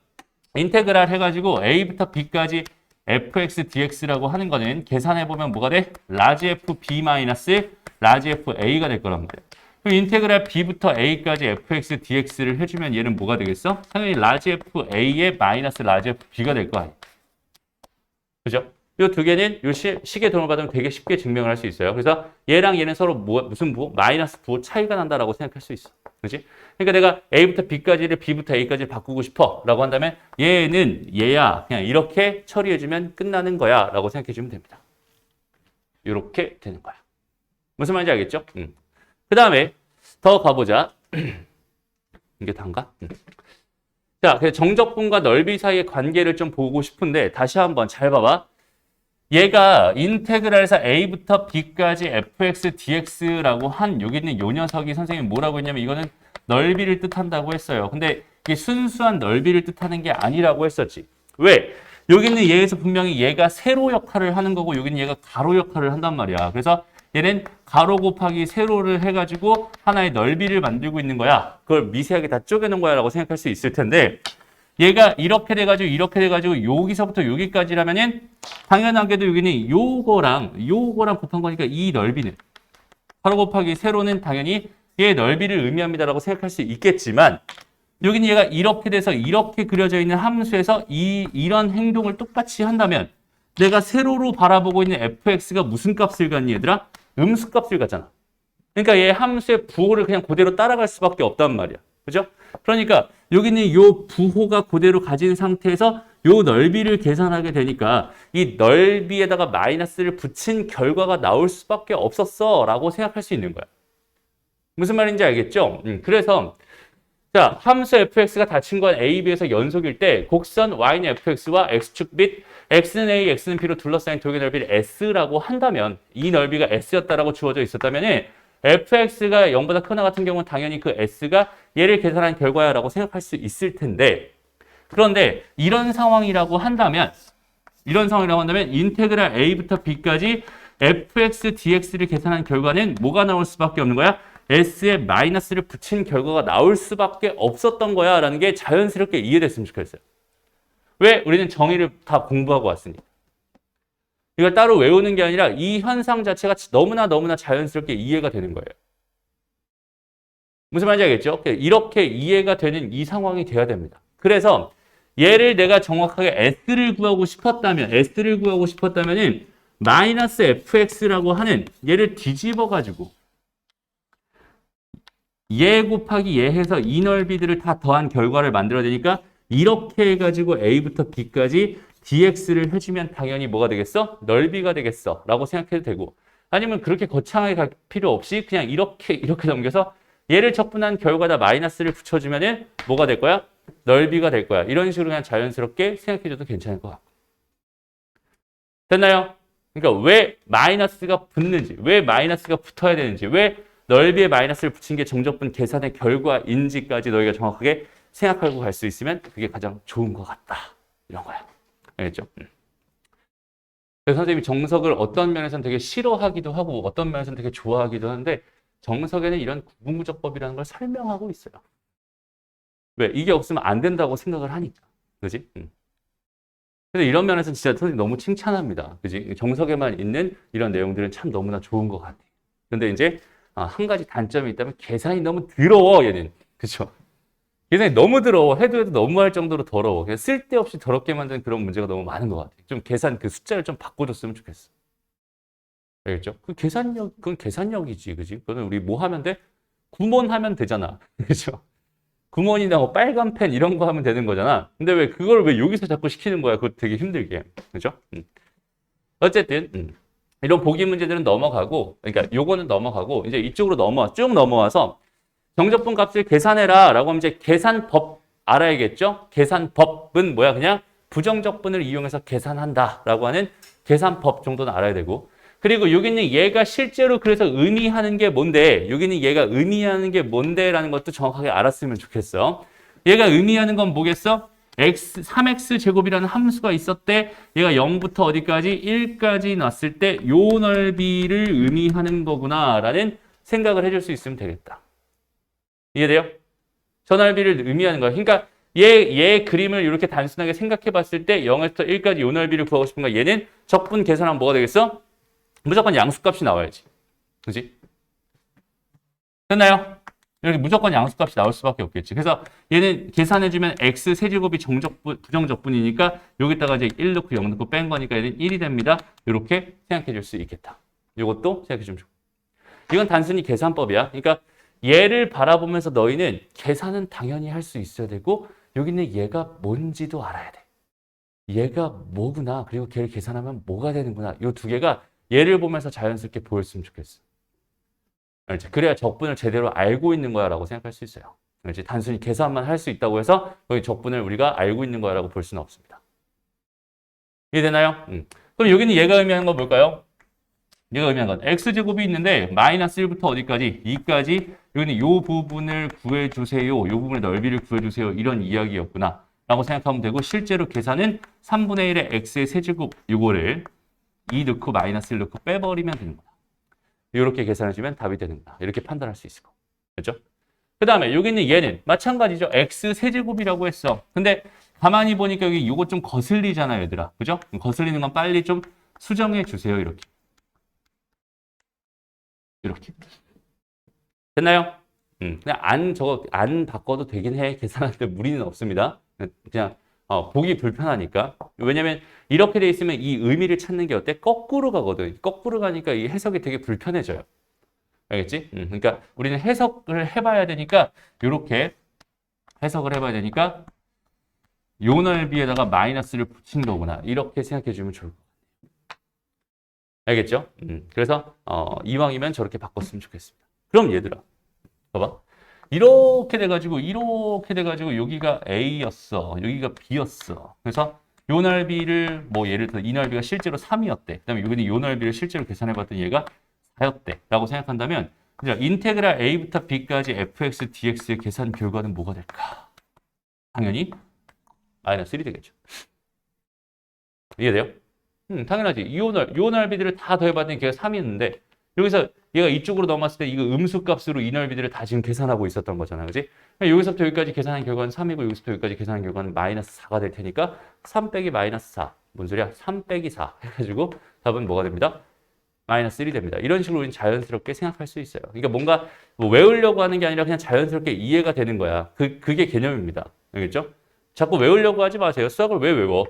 인테그랄 해가지고 A부터 B까지 fx dx라고 하는 거는 계산해보면 뭐가 돼? 라지 fb 마이너스 라지 fa가 될 거란 말이야. 그럼 인테그랄 B부터 A까지 fx dx를 해주면 얘는 뭐가 되겠어? 당연히 라지 fa의 마이너스 라지 fb가 될 거 아니야. 그죠? 이 두 개는 이 식의 도움을 받으면 되게 쉽게 증명을 할 수 있어요. 그래서 얘랑 얘는 서로 무슨 부호? 마이너스 부호 차이가 난다라고 생각할 수 있어. 그렇지? 그러니까 내가 A부터 B까지를 B부터 A까지 바꾸고 싶어 라고 한다면 얘는 얘야. 그냥 이렇게 처리해주면 끝나는 거야 라고 생각해주면 됩니다. 이렇게 되는 거야. 무슨 말인지 알겠죠? 그 다음에 더 가보자. 이게 단가? 자, 그래서 정적분과 넓이 사이의 관계를 좀 보고 싶은데 다시 한번 잘 봐봐. 얘가 인테그랄에서 A부터 B까지 fx dx라고 한 여기 있는 요 녀석이 선생님이 뭐라고 했냐면 이거는 넓이를 뜻한다고 했어요. 근데 이게 순수한 넓이를 뜻하는 게 아니라고 했었지. 왜? 여기 있는 얘에서 분명히 얘가 세로 역할을 하는 거고 여기는 얘가 가로 역할을 한단 말이야. 그래서 얘는 가로 곱하기 세로를 해가지고 하나의 넓이를 만들고 있는 거야. 그걸 미세하게 다 쪼개놓은 거야 라고 생각할 수 있을 텐데 얘가 이렇게 돼가지고 여기서부터 여기까지라면은 당연하게도 여기는 요거랑 곱한 거니까 이 넓이는 가로 곱하기 세로는 당연히 얘의 넓이를 의미합니다라고 생각할 수 있겠지만 여기는 얘가 이렇게 돼서 이렇게 그려져 있는 함수에서 이런 행동을 똑같이 한다면 내가 세로로 바라보고 있는 fx가 무슨 값을 갖니 얘들아? 음수값을 갖잖아. 그러니까 얘 함수의 부호를 그냥 그대로 따라갈 수밖에 없단 말이야. 그죠? 그러니까 여기는 요 부호가 그대로 가진 상태에서 요 넓이를 계산하게 되니까 이 넓이에다가 마이너스를 붙인 결과가 나올 수밖에 없었어 라고 생각할 수 있는 거야. 무슨 말인지 알겠죠? 그래서 자, 함수 fx가 닫힌 건 a, b에서 연속일 때 곡선 y는 fx와 x축 및 x는 a, x는 b로 둘러싸인 도형의 넓이를 s라고 한다면 이 넓이가 s였다라고 주어져 있었다면 fx가 0보다 크거나 같은 경우는 당연히 그 s가 얘를 계산한 결과야라고 생각할 수 있을 텐데 그런데 이런 상황이라고 한다면 인테그랄 a부터 b까지 fx dx를 계산한 결과는 뭐가 나올 수밖에 없는 거야? s에 마이너스를 붙인 결과가 나올 수밖에 없었던 거야 라는 게 자연스럽게 이해됐으면 좋겠어요. 왜? 우리는 정의를 다 공부하고 왔으니까. 이걸 따로 외우는 게 아니라 이 현상 자체가 너무나 자연스럽게 이해가 되는 거예요. 무슨 말인지 알겠죠? 이렇게 이해가 되는 이 상황이 돼야 됩니다. 그래서 얘를 내가 정확하게 S를 구하고 싶었다면 마이너스 fx라고 하는 얘를 뒤집어가지고 얘 곱하기 얘 해서 이 넓이들을 다 더한 결과를 만들어야 되니까 이렇게 해가지고 A부터 B까지 dx를 해주면 당연히 뭐가 되겠어? 넓이가 되겠어 라고 생각해도 되고 아니면 그렇게 거창하게 갈 필요 없이 그냥 이렇게 넘겨서 얘를 적분한 결과에다 마이너스를 붙여주면은 뭐가 될 거야? 넓이가 될 거야. 이런 식으로 그냥 자연스럽게 생각해줘도 괜찮을 것 같고. 됐나요? 그러니까 왜 마이너스가 붙는지, 왜 마이너스가 붙어야 되는지, 왜 넓이에 마이너스를 붙인 게 정적분 계산의 결과인지까지 너희가 정확하게 생각하고 갈 수 있으면 그게 가장 좋은 것 같다. 이런 거야. 알겠죠? 그래서 선생님이 정석을 어떤 면에서는 되게 싫어하기도 하고 어떤 면에서는 되게 좋아하기도 하는데 정석에는 이런 구분구조법이라는 걸 설명하고 있어요. 왜? 이게 없으면 안 된다고 생각을 하니까. 그지? 그래서 이런 면에서는 진짜 선생님 너무 칭찬합니다. 그지? 정석에만 있는 이런 내용들은 참 너무나 좋은 것 같아요. 근데 이제 한 가지 단점이 있다면 계산이 너무 더러워, 얘는. 그죠? 계산이 너무 더러워. 해도 너무할 정도로 더러워. 그냥 쓸데없이 더럽게 만드는 그런 문제가 너무 많은 것 같아요. 좀 계산 그 숫자를 좀 바꿔줬으면 좋겠어. 알겠죠? 그 계산력, 그건 계산력이지. 그지? 그거는 우리 뭐 하면 돼? 구몬하면 되잖아. 그죠? 구몬이나 뭐 빨간 펜 이런 거 하면 되는 거잖아. 근데 왜 그걸 왜 여기서 자꾸 시키는 거야? 그거 되게 힘들게. 그죠? 어쨌든, 이런 보기 문제들은 넘어가고, 그러니까 요거는 넘어가고, 이제 이쪽으로 쭉 넘어와서 정적분 값을 계산해라 라고 하면 이제 계산법 알아야겠죠? 계산법은 뭐야? 그냥 부정적분을 이용해서 계산한다 라고 하는 계산법 정도는 알아야 되고, 그리고 여기는 얘가 실제로 그래서 의미하는 게 뭔데, 여기는 얘가 의미하는 게 뭔데라는 것도 정확하게 알았으면 좋겠어. 얘가 의미하는 건 뭐겠어? 3x 제곱이라는 함수가 있었대. 얘가 0부터 어디까지? 1까지 놨을 때 요 넓이를 의미하는 거구나라는 생각을 해줄 수 있으면 되겠다. 이해돼요? 저 넓이를 의미하는 거야. 그러니까 얘 그림을 이렇게 단순하게 생각해 봤을 때 0에서 1까지 요 넓이를 구하고 싶은 거야. 얘는 적분 계산하면 뭐가 되겠어? 무조건 양수값이 나와야지. 그지? 됐나요? 이렇게 무조건 양수값이 나올 수밖에 없겠지. 그래서 얘는 계산해주면 x 세제곱이 부정적분이니까 여기다가 이제 1 넣고 0 넣고 뺀 거니까 얘는 1이 됩니다. 이렇게 생각해 줄 수 있겠다. 이것도 생각해 주면 좋고. 이건 단순히 계산법이야. 그러니까 얘를 바라보면서 너희는 계산은 당연히 할 수 있어야 되고 여기는 얘가 뭔지도 알아야 돼. 얘가 뭐구나. 그리고 걔를 계산하면 뭐가 되는구나. 이 두 개가 얘를 보면서 자연스럽게 보였으면 좋겠어. 알지? 그래야 적분을 제대로 알고 있는 거야라고 생각할 수 있어요. 알지? 단순히 계산만 할 수 있다고 해서 거기 적분을 우리가 알고 있는 거야라고 볼 수는 없습니다. 이해되나요? 그럼 여기는 얘가 의미하는 건 뭘까요? 얘가 의미하는 건 x제곱이 있는데 마이너스 1부터 어디까지? 2까지 여기는 요 부분을 구해주세요. 요 부분의 넓이를 구해주세요. 이런 이야기였구나 라고 생각하면 되고 실제로 계산은 3분의 1의 x의 세제곱 요거를 2 넣고 마이너스 1 넣고 빼버리면 되는 거야. 이렇게 계산해주면 답이 되는구나. 이렇게 판단할 수 있을 거. 그렇죠? 그 다음에 여기 있는 얘는 마찬가지죠. x 세제곱이라고 했어. 근데 가만히 보니까 여기 이거 좀 거슬리잖아요, 얘들아. 그죠? 거슬리는 건 빨리 좀 수정해 주세요. 이렇게. 이렇게. 됐나요? 그냥 안 바꿔도 되긴 해. 계산하는데 무리는 없습니다. 그냥 보기 불편하니까. 왜냐면 이렇게 돼 있으면 이 의미를 찾는 게 어때? 거꾸로 가거든. 거꾸로 가니까 이 해석이 되게 불편해져요. 알겠지? 그러니까 우리는 해석을 해봐야 되니까 이렇게 해석을 해봐야 되니까 요 넓이에다가 마이너스를 붙인 거구나. 이렇게 생각해 주면 좋을 것 같아요. 알겠죠? 그래서 이왕이면 저렇게 바꿨으면 좋겠습니다. 그럼 얘들아, 봐봐. 이렇게 돼가지고 여기가 A였어. 여기가 B였어. 그래서 요 넓이를 뭐 예를 들어 이 넓이가 실제로 3이었대. 그다음에 여기는 요 넓이를 실제로 계산해봤더니 얘가 4였대. 라고 생각한다면 인테그랄 A부터 B까지 fx, dx의 계산 결과는 뭐가 될까? 당연히 마이너스 1이 되겠죠. 이해돼요? 당연하지. 요 넓이들을 다 더해봤더니 걔가 3이었는데 여기서 얘가 이쪽으로 넘어왔을 때 이거 음수값으로 이 넓이들을 다 지금 계산하고 있었던 거잖아. 그지? 여기서부터 여기까지 계산한 결과는 3이고 여기서부터 여기까지 계산한 결과는 마이너스 4가 될 테니까 3 빼기 마이너스 4. 뭔 소리야? 3 빼기 4 해가지고 답은 뭐가 됩니다? 마이너스 1이 됩니다. 이런 식으로 우리는 자연스럽게 생각할 수 있어요. 그러니까 뭔가 뭐 외우려고 하는 게 아니라 그냥 자연스럽게 이해가 되는 거야. 그게 개념입니다. 알겠죠? 자꾸 외우려고 하지 마세요. 수학을 왜 외워?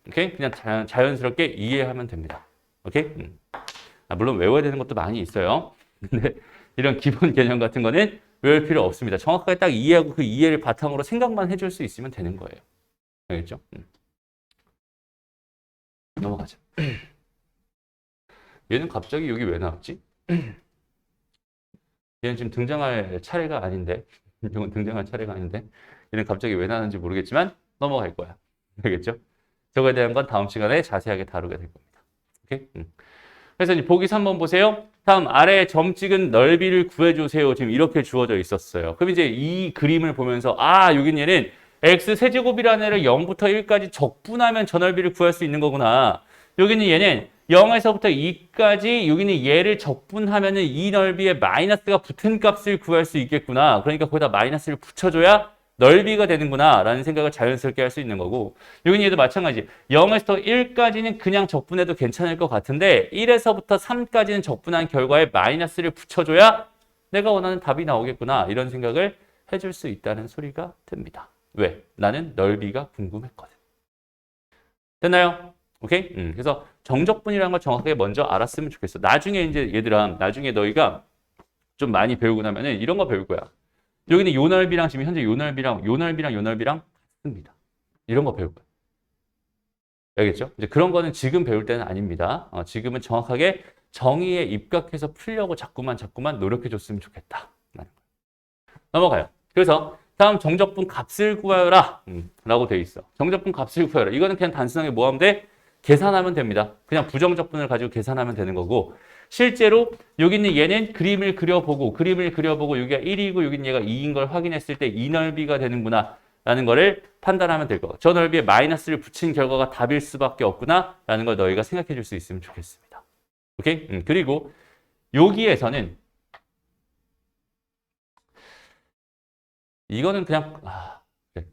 오케이? 그냥 자연스럽게 이해하면 됩니다. 오케이? 물론 외워야 되는 것도 많이 있어요. 근데 이런 기본 개념 같은 거는 외울 필요 없습니다. 정확하게 딱 이해하고 그 이해를 바탕으로 생각만 해줄 수 있으면 되는 거예요. 알겠죠? 넘어가죠. 얘는 갑자기 여기 왜 나왔지? 얘는 지금 등장할 차례가 아닌데 이건 등장할 차례가 아닌데 얘는 갑자기 왜 나왔는지 모르겠지만 넘어갈 거야. 알겠죠? 저거에 대한 건 다음 시간에 자세하게 다루게 될 겁니다. 오케이? 그래서 이제 보기 3번 보세요. 다음 아래에 점 찍은 넓이를 구해주세요. 지금 이렇게 주어져 있었어요. 그럼 이제 이 그림을 보면서 여긴 얘는 x 세제곱이라는 애를 0부터 1까지 적분하면 저 넓이를 구할 수 있는 거구나. 여기는 얘는 0에서부터 2까지 여기는 얘를 적분하면은 이 넓이에 마이너스가 붙은 값을 구할 수 있겠구나. 그러니까 거기다 마이너스를 붙여줘야 넓이가 되는구나 라는 생각을 자연스럽게 할 수 있는 거고 여기는 얘도 마찬가지 0에서 1까지는 그냥 적분해도 괜찮을 것 같은데 1에서부터 3까지는 적분한 결과에 마이너스를 붙여줘야 내가 원하는 답이 나오겠구나 이런 생각을 해줄 수 있다는 소리가 듭니다. 왜? 나는 넓이가 궁금했거든. 됐나요? 오케이? 그래서 정적분이라는 걸 정확하게 먼저 알았으면 좋겠어. 나중에 이제 얘들아 나중에 너희가 좀 많이 배우고 나면은 이런 거 배울 거야. 여기는 요 넓이랑 지금 현재 요 넓이랑 같습니다. 이런 거 배울 거예요. 알겠죠? 이제 그런 거는 지금 배울 때는 아닙니다. 지금은 정확하게 정의에 입각해서 풀려고 자꾸만 노력해 줬으면 좋겠다. 넘어가요. 그래서 다음 정적분 값을 구하여라 라고 돼 있어. 정적분 값을 구하여라. 이거는 그냥 단순하게 뭐 하면 돼? 계산하면 됩니다. 그냥 부정적분을 가지고 계산하면 되는 거고 실제로 여기 있는 얘는 그림을 그려보고 여기가 1이고 여기 있는 얘가 2인 걸 확인했을 때 이 넓이가 되는구나 라는 거를 판단하면 될 거고 저 넓이에 마이너스를 붙인 결과가 답일 수밖에 없구나 라는 걸 너희가 생각해 줄 수 있으면 좋겠습니다. 오케이? 그리고 여기에서는 이거는 그냥 그래.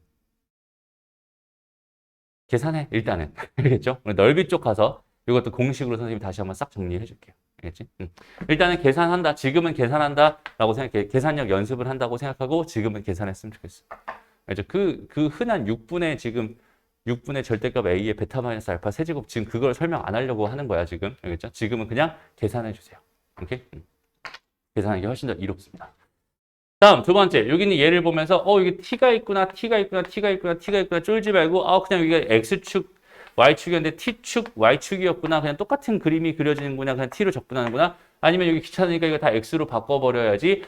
계산해 일단은 알겠죠? 넓이 쪽 가서 이것도 공식으로 선생님이 다시 한번 싹 정리해 줄게요. 알겠지? 일단은 계산한다. 지금은 계산한다 라고 생각해. 계산력 연습을 한다고 생각하고 지금은 계산했으면 좋겠어. 알죠? 그 흔한 6분의 절대값 A의 베타 마이너스 알파 세제곱 지금 그걸 설명 안 하려고 하는 거야 지금. 알겠죠? 지금은 그냥 계산해 주세요. 오케이? 계산하는 게 훨씬 더 이롭습니다. 다음 두 번째 여기는 얘를 보면서 여기 t가 있구나 쫄지 말고 그냥 여기가 x축 y축이었는데 t축 y축이었구나 그냥 똑같은 그림이 그려지는구나 그냥 t로 적분하는구나 아니면 여기 귀찮으니까 이거 다 x로 바꿔버려야지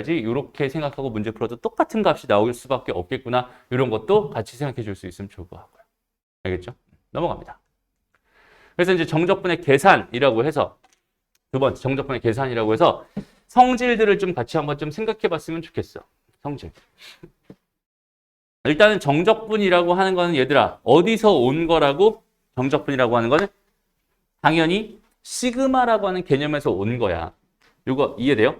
이렇게 생각하고 문제 풀어도 똑같은 값이 나올 수밖에 없겠구나 이런 것도 같이 생각해 줄 수 있으면 좋을 것 같고요. 알겠죠? 넘어갑니다. 그래서 이제 정적분의 계산이라고 해서 두 번째 정적분의 계산이라고 해서 성질들을 좀 같이 한번 좀 생각해 봤으면 좋겠어. 성질. 일단은 정적분이라고 하는 거는 얘들아 어디서 온 거라고? 정적분이라고 하는 거는 당연히 시그마라고 하는 개념에서 온 거야. 이거 이해돼요?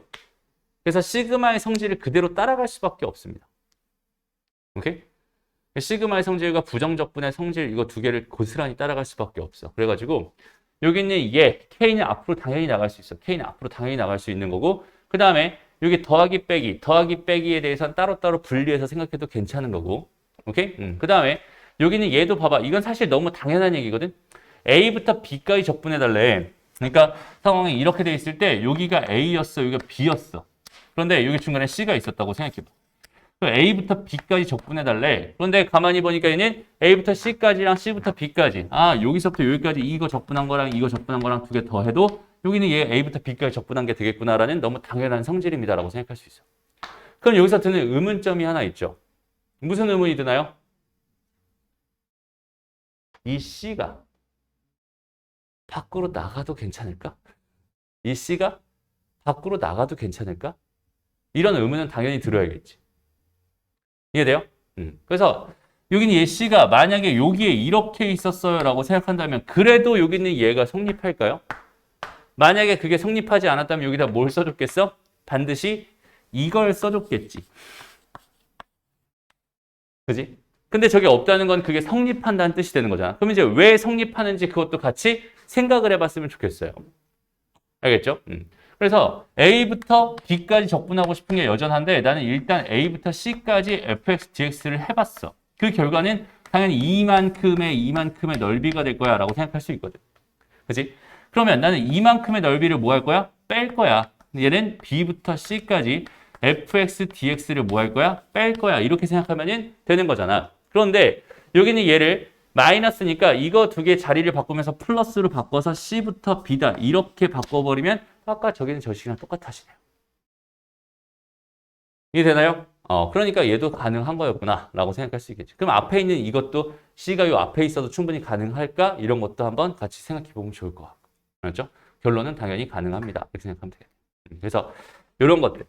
그래서 시그마의 성질을 그대로 따라갈 수밖에 없습니다. 오케이? 시그마의 성질과 부정적분의 성질 이거 두 개를 고스란히 따라갈 수밖에 없어. 그래가지고 여기 있는 얘 K는 앞으로 당연히 나갈 수 있어. K는 앞으로 당연히 나갈 수 있는 거고 그 다음에 여기 더하기 빼기에 대해서는 따로따로 분리해서 생각해도 괜찮은 거고 오케이? 그 다음에 여기는 얘도 봐봐. 이건 사실 너무 당연한 얘기거든. A부터 B까지 적분해달래. 그러니까 상황이 이렇게 돼 있을 때 여기가 A였어. 여기가 B였어. 그런데 여기 중간에 C가 있었다고 생각해봐. A부터 B까지 적분해달래. 그런데 가만히 보니까 얘는 A부터 C까지랑 C부터 B까지. 여기서부터 여기까지 이거 적분한 거랑 이거 적분한 거랑 두 개 더해도 여기는 얘 A부터 B까지 적분한 게 되겠구나라는 너무 당연한 성질입니다라고 생각할 수 있어. 그럼 여기서 드는 의문점이 하나 있죠. 무슨 의문이 드나요? 이 C가 밖으로 나가도 괜찮을까? 이 C가 밖으로 나가도 괜찮을까? 이런 의문은 당연히 들어야겠지. 이해돼요? 그래서 여기는 얘 C가 만약에 여기에 이렇게 있었어요 라고 생각한다면 그래도 여기는 얘가 성립할까요? 만약에 그게 성립하지 않았다면 여기다 뭘 써줬겠어? 반드시 이걸 써줬겠지. 그지? 근데 저게 없다는 건 그게 성립한다는 뜻이 되는 거잖아. 그럼 이제 왜 성립하는지 그것도 같이 생각을 해봤으면 좋겠어요. 알겠죠? 그래서 A부터 B까지 적분하고 싶은 게 여전한데 나는 일단 A부터 C까지 fx, dx를 해봤어. 그 결과는 당연히 이만큼의 넓이가 될 거야 라고 생각할 수 있거든. 그치? 그러면 나는 이만큼의 넓이를 뭐 할 거야? 뺄 거야. 얘는 B부터 C까지 fx dx를 뭐 할 거야? 뺄 거야. 이렇게 생각하면 되는 거잖아. 그런데 여기는 얘를 마이너스니까 이거 두 개 자리를 바꾸면서 플러스로 바꿔서 C부터 B다. 이렇게 바꿔버리면 아까 저기는 저 식이랑 똑같아지네요. 이해되나요? 그러니까 얘도 가능한 거였구나 라고 생각할 수 있겠지. 그럼 앞에 있는 이것도 C가 요 앞에 있어도 충분히 가능할까? 이런 것도 한번 같이 생각해 보면 좋을 것 같고. 그렇죠? 결론은 당연히 가능합니다. 이렇게 생각하면 되겠네요. 그래서 이런 것들.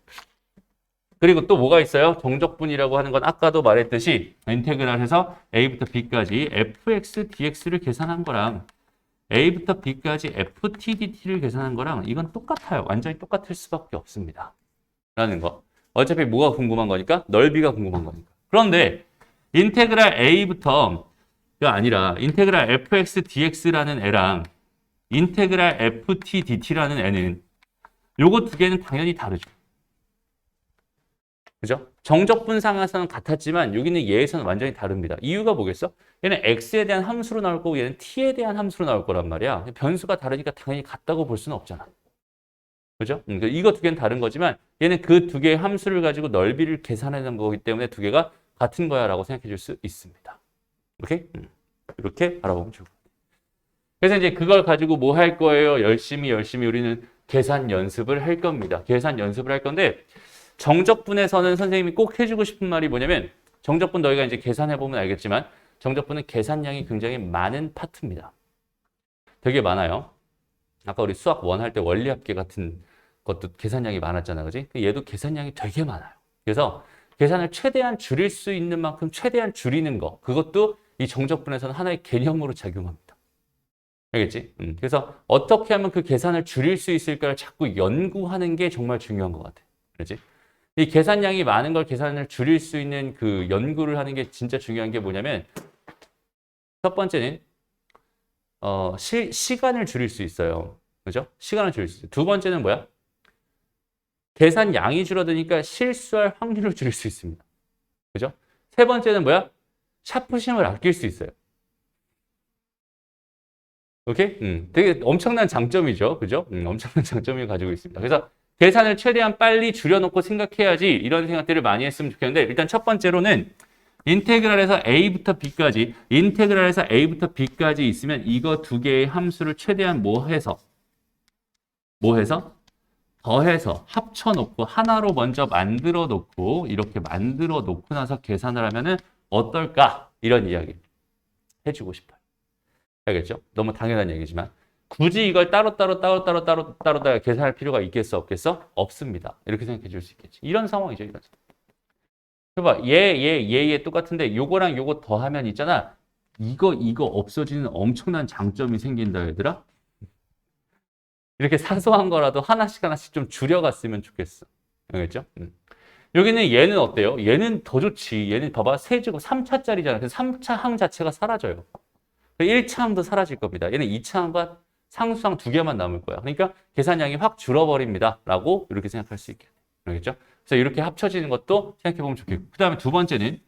그리고 또 뭐가 있어요? 정적분이라고 하는 건 아까도 말했듯이 인테그랄해서 A부터 B까지 fx, dx를 계산한 거랑 A부터 B까지 ft, dt를 계산한 거랑 이건 똑같아요. 완전히 똑같을 수밖에 없습니다. 라는 거. 어차피 뭐가 궁금한 거니까? 넓이가 궁금한 거니까. 그런데 인테그랄 A부터가 아니라 인테그랄 fx, dx라는 애랑 인테그랄 ft, dt라는 애는 요거 두 개는 당연히 다르죠. 그죠? 정적분상에서는 같았지만 여기는 얘에서는 완전히 다릅니다. 이유가 뭐겠어? 얘는 x에 대한 함수로 나올 거고 얘는 t에 대한 함수로 나올 거란 말이야. 변수가 다르니까 당연히 같다고 볼 수는 없잖아. 그죠? 이거 두 개는 다른 거지만 얘는 그 두 개의 함수를 가지고 넓이를 계산하는 거기 때문에 두 개가 같은 거야 라고 생각해 줄 수 있습니다. 오케이? 이렇게 바라보면 좋을 것 같아요. 그래서 이제 그걸 가지고 뭐 할 거예요? 열심히 우리는 계산 연습을 할 겁니다. 계산 연습을 할 건데 정적분에서는 선생님이 꼭 해주고 싶은 말이 뭐냐면 정적분 너희가 이제 계산해보면 알겠지만 정적분은 계산량이 굉장히 많은 파트입니다. 되게 많아요. 아까 우리 수학 1 할 때 원리합계 같은 것도 계산량이 많았잖아. 그지? 얘도 계산량이 되게 많아요. 그래서 계산을 최대한 줄일 수 있는 만큼 최대한 줄이는 거 그것도 이 정적분에서는 하나의 개념으로 작용합니다. 알겠지? 그래서 어떻게 하면 그 계산을 줄일 수 있을까를 자꾸 연구하는 게 정말 중요한 것 같아. 그렇지? 이 계산량이 많은 걸 계산을 줄일 수 있는 그 연구를 하는 게 진짜 중요한 게 뭐냐면 첫 번째는 시간을 줄일 수 있어요. 그죠? 시간을 줄일 수 있어요. 두 번째는 뭐야? 계산량이 줄어드니까 실수할 확률을 줄일 수 있습니다. 그죠? 세 번째는 뭐야? 샤프심을 아낄 수 있어요. 오케이? 되게 엄청난 장점이죠. 그죠? 엄청난 장점을 가지고 있습니다. 그래서 계산을 최대한 빨리 줄여놓고 생각해야지 이런 생각들을 많이 했으면 좋겠는데 일단 첫 번째로는 인테그랄에서 A부터 B까지 인테그랄에서 A부터 B까지 있으면 이거 두 개의 함수를 최대한 뭐 해서 더해서 합쳐놓고 하나로 먼저 만들어 놓고 이렇게 만들어 놓고 나서 계산을 하면은 어떨까? 이런 이야기 해주고 싶어요. 알겠죠? 너무 당연한 얘기지만 굳이 이걸 따로따로 계산할 필요가 있겠어? 없겠어? 없습니다. 이렇게 생각해 줄 수 있겠지. 이런 상황이죠. 이런 상황. 봐봐. 얘 똑같은데 요거랑 요거 더하면 있잖아. 이거 없어지는 엄청난 장점이 생긴다 얘들아. 이렇게 사소한 거라도 하나씩 좀 줄여갔으면 좋겠어. 알겠죠? 여기는 얘는 어때요? 얘는 더 좋지. 얘는 봐봐. 세제곱 3차짜리잖아. 그래서 3차 항 자체가 사라져요. 1차 항도 사라질 겁니다. 얘는 2차 항과 상수항 두 개만 남을 거야. 그러니까 계산량이 확 줄어버립니다. 라고 이렇게 생각할 수 있겠네. 알겠죠? 그래서 이렇게 합쳐지는 것도 생각해보면 좋겠고. 그 다음에 두 번째는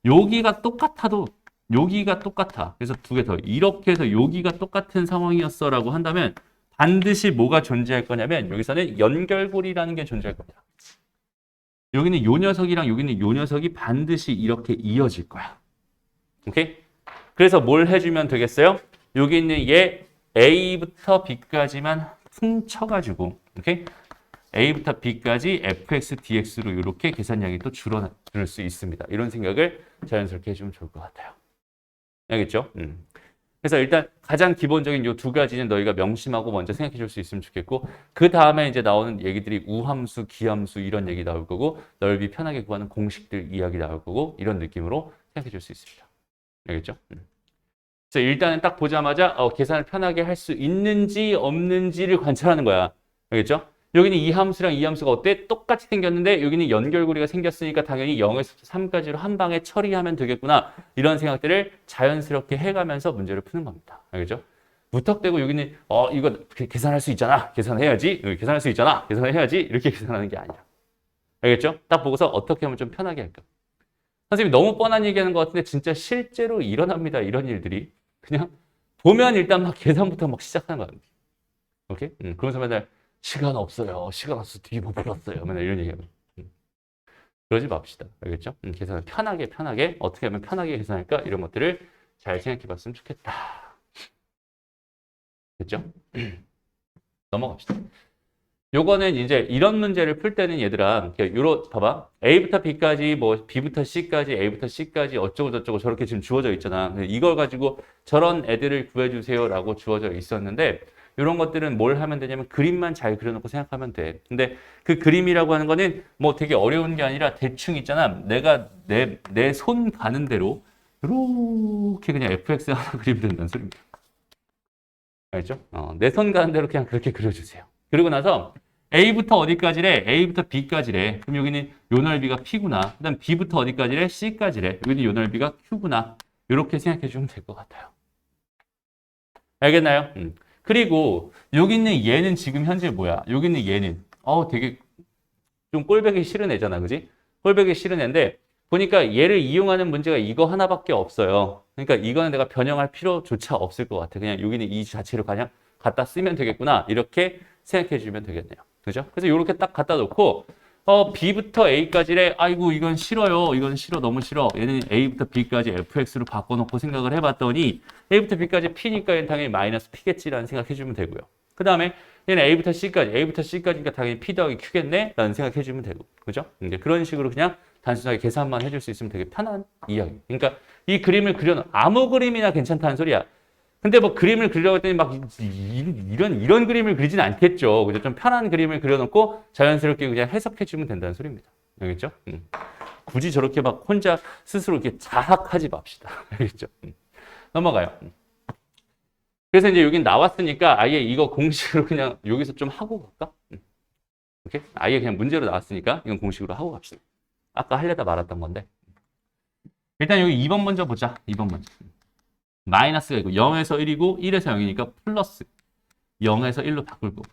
여기가 똑같아도 여기가 똑같아. 그래서 두 개 더. 이렇게 해서 여기가 똑같은 상황이었어 라고 한다면 반드시 뭐가 존재할 거냐면 여기서는 연결고리라는 게 존재할 겁니다. 여기는 요 녀석이랑 여기는 요 녀석이 반드시 이렇게 이어질 거야. 오케이? 그래서 뭘 해주면 되겠어요? 여기 있는 얘 A부터 B까지만 훔쳐가지고 오케이? A부터 B까지 fx, dx로 이렇게 계산량이 또 줄어들 수 있습니다. 이런 생각을 자연스럽게 해주면 좋을 것 같아요. 알겠죠? 그래서 일단 가장 기본적인 이 두 가지는 너희가 명심하고 먼저 생각해 줄 수 있으면 좋겠고 그 다음에 이제 나오는 얘기들이 우함수, 기함수 이런 얘기 나올 거고 넓이 편하게 구하는 공식들 이야기 나올 거고 이런 느낌으로 생각해 줄 수 있습니다. 알겠죠? 그래서 일단은 딱 보자마자 계산을 편하게 할 수 있는지 없는지를 관찰하는 거야. 알겠죠? 여기는 이 함수랑 이 함수가 어때? 똑같이 생겼는데 여기는 연결고리가 생겼으니까 당연히 0에서 3까지로 한 방에 처리하면 되겠구나. 이런 생각들을 자연스럽게 해가면서 문제를 푸는 겁니다. 알겠죠? 무턱대고 여기는 이거 계산할 수 있잖아. 계산해야지. 계산할 수 있잖아. 계산해야지. 이렇게 계산하는 게 아니라. 알겠죠? 딱 보고서 어떻게 하면 좀 편하게 할까? 선생님이 너무 뻔한 얘기하는 것 같은데 진짜 실제로 일어납니다. 이런 일들이. 그냥 보면 일단 막 계산부터 막 시작하는 거야. 오케이? 그러면서 맨날 시간 없어요. 시간 없어서 뒤 못 풀었어요. 맨날 이런 얘기하면. 그러지 맙시다. 알겠죠? 계산을 편하게 어떻게 하면 편하게 계산할까? 이런 것들을 잘 생각해 봤으면 좋겠다. 됐죠? 넘어갑시다. 요거는 이제 이런 문제를 풀 때는 얘들아, 봐봐. A부터 B까지, 뭐 B부터 C까지, A부터 C까지 어쩌고 저쩌고 저렇게 지금 주어져 있잖아. 이걸 가지고 저런 애들을 구해주세요라고 주어져 있었는데, 이런 것들은 뭘 하면 되냐면 그림만 잘 그려놓고 생각하면 돼. 근데 그 그림이라고 하는 거는 뭐 되게 어려운 게 아니라 대충 있잖아. 내가 내 손 가는 대로 이렇게 그냥 fx 하나 그리면 된다는 소리입니다. 알죠? 내 손 가는 대로 그냥 그렇게 그려주세요. 그리고 나서 A부터 어디까지래? A부터 B까지래. 그럼 여기는 요 넓이가 P구나. 그 다음 B부터 어디까지래? C까지래. 여기는 요 넓이가 Q구나. 이렇게 생각해 주면 될 것 같아요. 알겠나요? 그리고 여기 있는 얘는 지금 현재 뭐야? 여기 있는 얘는 되게 좀 꼴보기 싫은 애잖아. 그지? 꼴보기 싫은 애인데 보니까 얘를 이용하는 문제가 이거 하나밖에 없어요. 그러니까 이거는 내가 변형할 필요조차 없을 것 같아. 그냥 여기는 이 자체로 그냥 갖다 쓰면 되겠구나. 이렇게 생각해 주면 되겠네요. 그죠? 그래서 이렇게 딱 갖다 놓고 B부터 A까지래. 아이고 이건 싫어요. 이건 싫어. 너무 싫어. 얘는 A부터 B까지 fx로 바꿔놓고 생각을 해봤더니 A부터 B까지 P니까 얘는 당연히 마이너스 P겠지라는 생각해 주면 되고요. 그 다음에 얘는 A부터 C까지니까 당연히 P 더하기 Q겠네? 라는 생각해 주면 되고. 그죠? 이제 그런 식으로 그냥 단순하게 계산만 해줄 수 있으면 되게 편한 이야기. 그러니까 이 그림을 그려놓은 아무 그림이나 괜찮다는 소리야. 근데 뭐 그림을 그리려고 했더니 막 이런 그림을 그리진 않겠죠. 그죠? 좀 편한 그림을 그려놓고 자연스럽게 그냥 해석해주면 된다는 소리입니다. 알겠죠? 굳이 저렇게 막 혼자 스스로 이렇게 자학하지 맙시다. 알겠죠? 넘어가요. 그래서 이제 여긴 나왔으니까 아예 이거 공식으로 그냥 여기서 좀 하고 갈까? 오케이? 아예 그냥 문제로 나왔으니까 이건 공식으로 하고 갑시다. 아까 하려다 말았던 건데. 일단 여기 2번 먼저 보자. 2번 먼저. 마이너스가 있고 0에서 1이고 1에서 0이니까 플러스 0에서 1로 바꿀 거고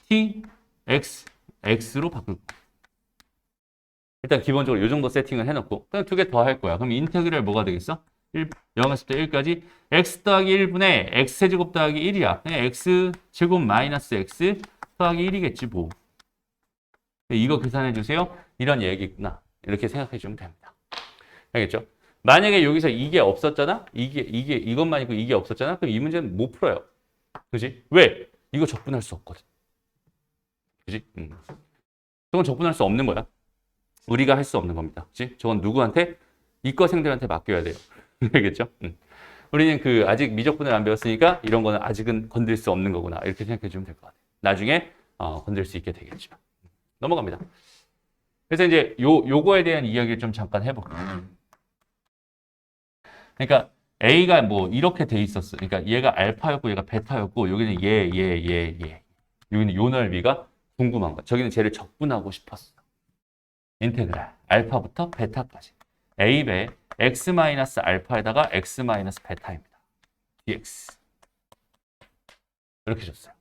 t, x, x로 바꿀 거고 일단 기본적으로 이 정도 세팅을 해놓고 그냥 2개 더 할 거야. 그럼 인테그랄 뭐가 되겠어? 0에서부터 1까지 x 더하기 1분의 x제곱 더하기 1이야. 그냥 x제곱 마이너스 x 더하기 1이겠지 뭐. 이거 계산해 주세요. 이런 얘기구나. 이렇게 생각해 주면 됩니다. 알겠죠? 만약에 여기서 이게 없었잖아? 이것만 있고 이게 없었잖아? 그럼 이 문제는 못 풀어요. 그지? 왜? 이거 적분할 수 없거든. 그지? 저건 적분할 수 없는 거야. 우리가 할 수 없는 겁니다. 그지? 저건 누구한테? 이과생들한테 맡겨야 돼요. 알겠죠? 우리는 아직 미적분을 안 배웠으니까 이런 거는 아직은 건들 수 없는 거구나. 이렇게 생각해 주면 될 것 같아요. 나중에 건들 수 있게 되겠지만. 넘어갑니다. 그래서 이제 요거에 대한 이야기를 좀 잠깐 해볼게요. 그러니까 A가 뭐 이렇게 돼 있었어. 그러니까 얘가 알파였고 얘가 베타였고 여기는 얘. 여기는 요 넓이가 궁금한 거야. 저기는 쟤를 적분하고 싶었어. 인테그랄 알파부터 베타까지. A배 x 마이너스 알파에다가 x 마이너스 베타입니다. dx. 이렇게 줬어요.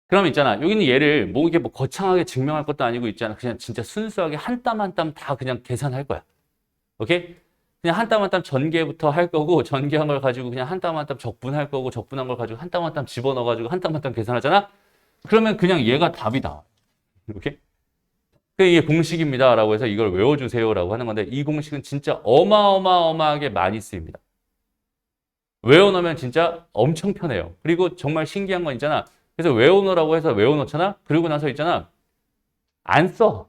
그럼 있잖아. 여기는 얘를 뭐 이게 뭐 거창하게 증명할 것도 아니고 있잖아. 그냥 진짜 순수하게 한 땀 한 땀 다 그냥 계산할 거야. 오케이? 그냥 한 땀 한 땀 전개부터 할 거고 전개한 걸 가지고 그냥 한 땀 한 땀 적분할 거고 적분한 걸 가지고 한 땀 한 땀 집어넣어 가지고 한 땀 한 땀 계산하잖아. 그러면 그냥 얘가 답이다. 오케이? 이게 공식입니다라고 해서 이걸 외워주세요라고 하는 건데 이 공식은 진짜 어마어마하게 많이 쓰입니다. 외워놓으면 진짜 엄청 편해요. 그리고 정말 신기한 건 있잖아. 그래서 외워놓으라고 해서 외워놓잖아. 그러고 나서 있잖아. 안 써.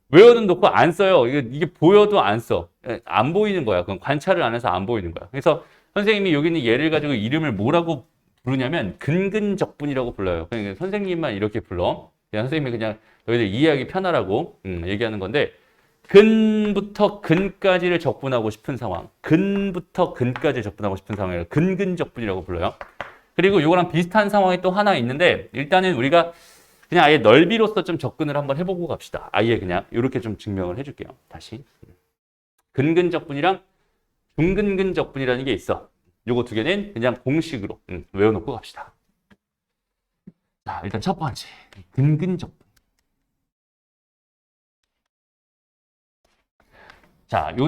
외워는 놓고 안 써요. 이게 보여도 안 써. 안 보이는 거야. 그건 관찰을 안 해서 안 보이는 거야. 그래서 선생님이 여기 있는 얘를 가지고 이름을 뭐라고 부르냐면 근근적분이라고 불러요. 그러니까 선생님만 이렇게 불러. 그냥 선생님이 그냥 너희들 이해하기 편하라고 얘기하는 건데 근부터 근까지를 적분하고 싶은 상황. 근부터 근까지 적분하고 싶은 상황을 근근적분이라고 불러요. 그리고 이거랑 비슷한 상황이 또 하나 있는데 일단은 우리가 그냥 아예 넓이로서 좀 접근을 한번 해보고 갑시다. 아예 그냥 이렇게 좀 증명을 해줄게요. 다시. 근근적분이랑 중근근적분이라는 게 있어. 요거 두 개는 그냥 공식으로 외워놓고 갑시다. 자, 일단 첫 번째. 근근적분. 자, 요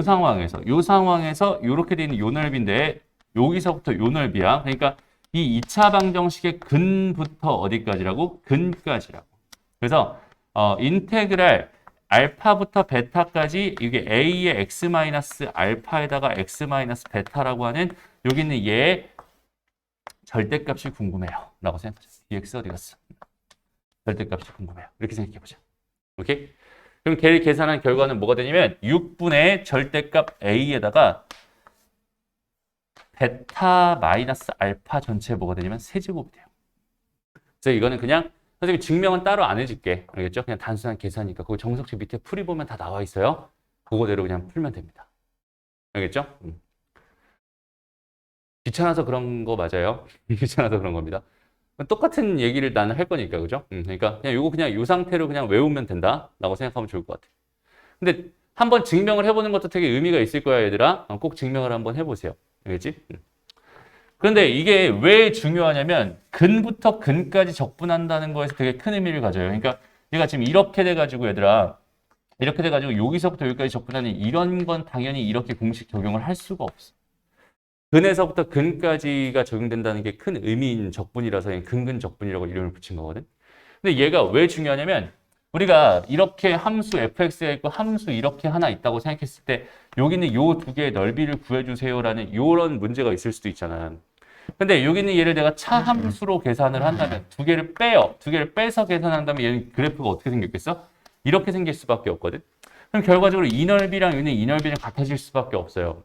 상황에서 요렇게 돼 있는 요 넓이인데 여기서부터 요 넓이야. 그러니까 이 2차 방정식의 근부터 어디까지라고? 근까지라고. 그래서 인테그랄 알파부터 베타까지 이게 a의 x 마이너스 알파에다가 x 마이너스 베타라고 하는 여기 있는 얘의 절대값이 궁금해요. 라고 생각하죠. dx 어디 갔어? 절대값이 궁금해요. 이렇게 생각해보자. 오케이? 그럼 걔를 계산한 결과는 뭐가 되냐면 6분의 절대값 a에다가 베타 마이너스 알파 전체 뭐가 되냐면 세제곱이 돼요. 그래서 이거는 그냥 선생님 증명은 따로 안 해줄게. 알겠죠? 그냥 단순한 계산이니까. 그거 정석식 밑에 풀이 보면 다 나와 있어요. 그거대로 그냥 풀면 됩니다. 알겠죠? 귀찮아서 그런 거 맞아요. 귀찮아서 그런 겁니다. 똑같은 얘기를 나는 할 거니까, 그죠? 그러니까 그냥 이거 그냥 이 상태로 그냥 외우면 된다라고 생각하면 좋을 것 같아. 근데 한번 증명을 해보는 것도 되게 의미가 있을 거야, 얘들아. 꼭 증명을 한번 해보세요. 알겠지? 그런데 이게 왜 중요하냐면 근부터 근까지 적분한다는 거에서 되게 큰 의미를 가져요. 그러니까 얘가 지금 이렇게 돼가지고 얘들아 이렇게 돼가지고 여기서부터 여기까지 적분하는 이런 건 당연히 이렇게 공식 적용을 할 수가 없어. 근에서부터 근까지가 적용된다는 게 큰 의미인 적분이라서 근근 적분이라고 이름을 붙인 거거든. 근데 얘가 왜 중요하냐면 우리가 이렇게 함수 fx가 있고 함수 이렇게 하나 있다고 생각했을 때 여기는 요 두 개의 넓이를 구해주세요라는 이런 문제가 있을 수도 있잖아. 근데 여기는 얘를 내가 차함수로 계산을 한다면 두 개를 빼요. 두 개를 빼서 계산한다면 얘는 그래프가 어떻게 생겼겠어? 이렇게 생길 수밖에 없거든. 그럼 결과적으로 이 넓이랑 여기는 이 넓이랑 같아질 수밖에 없어요.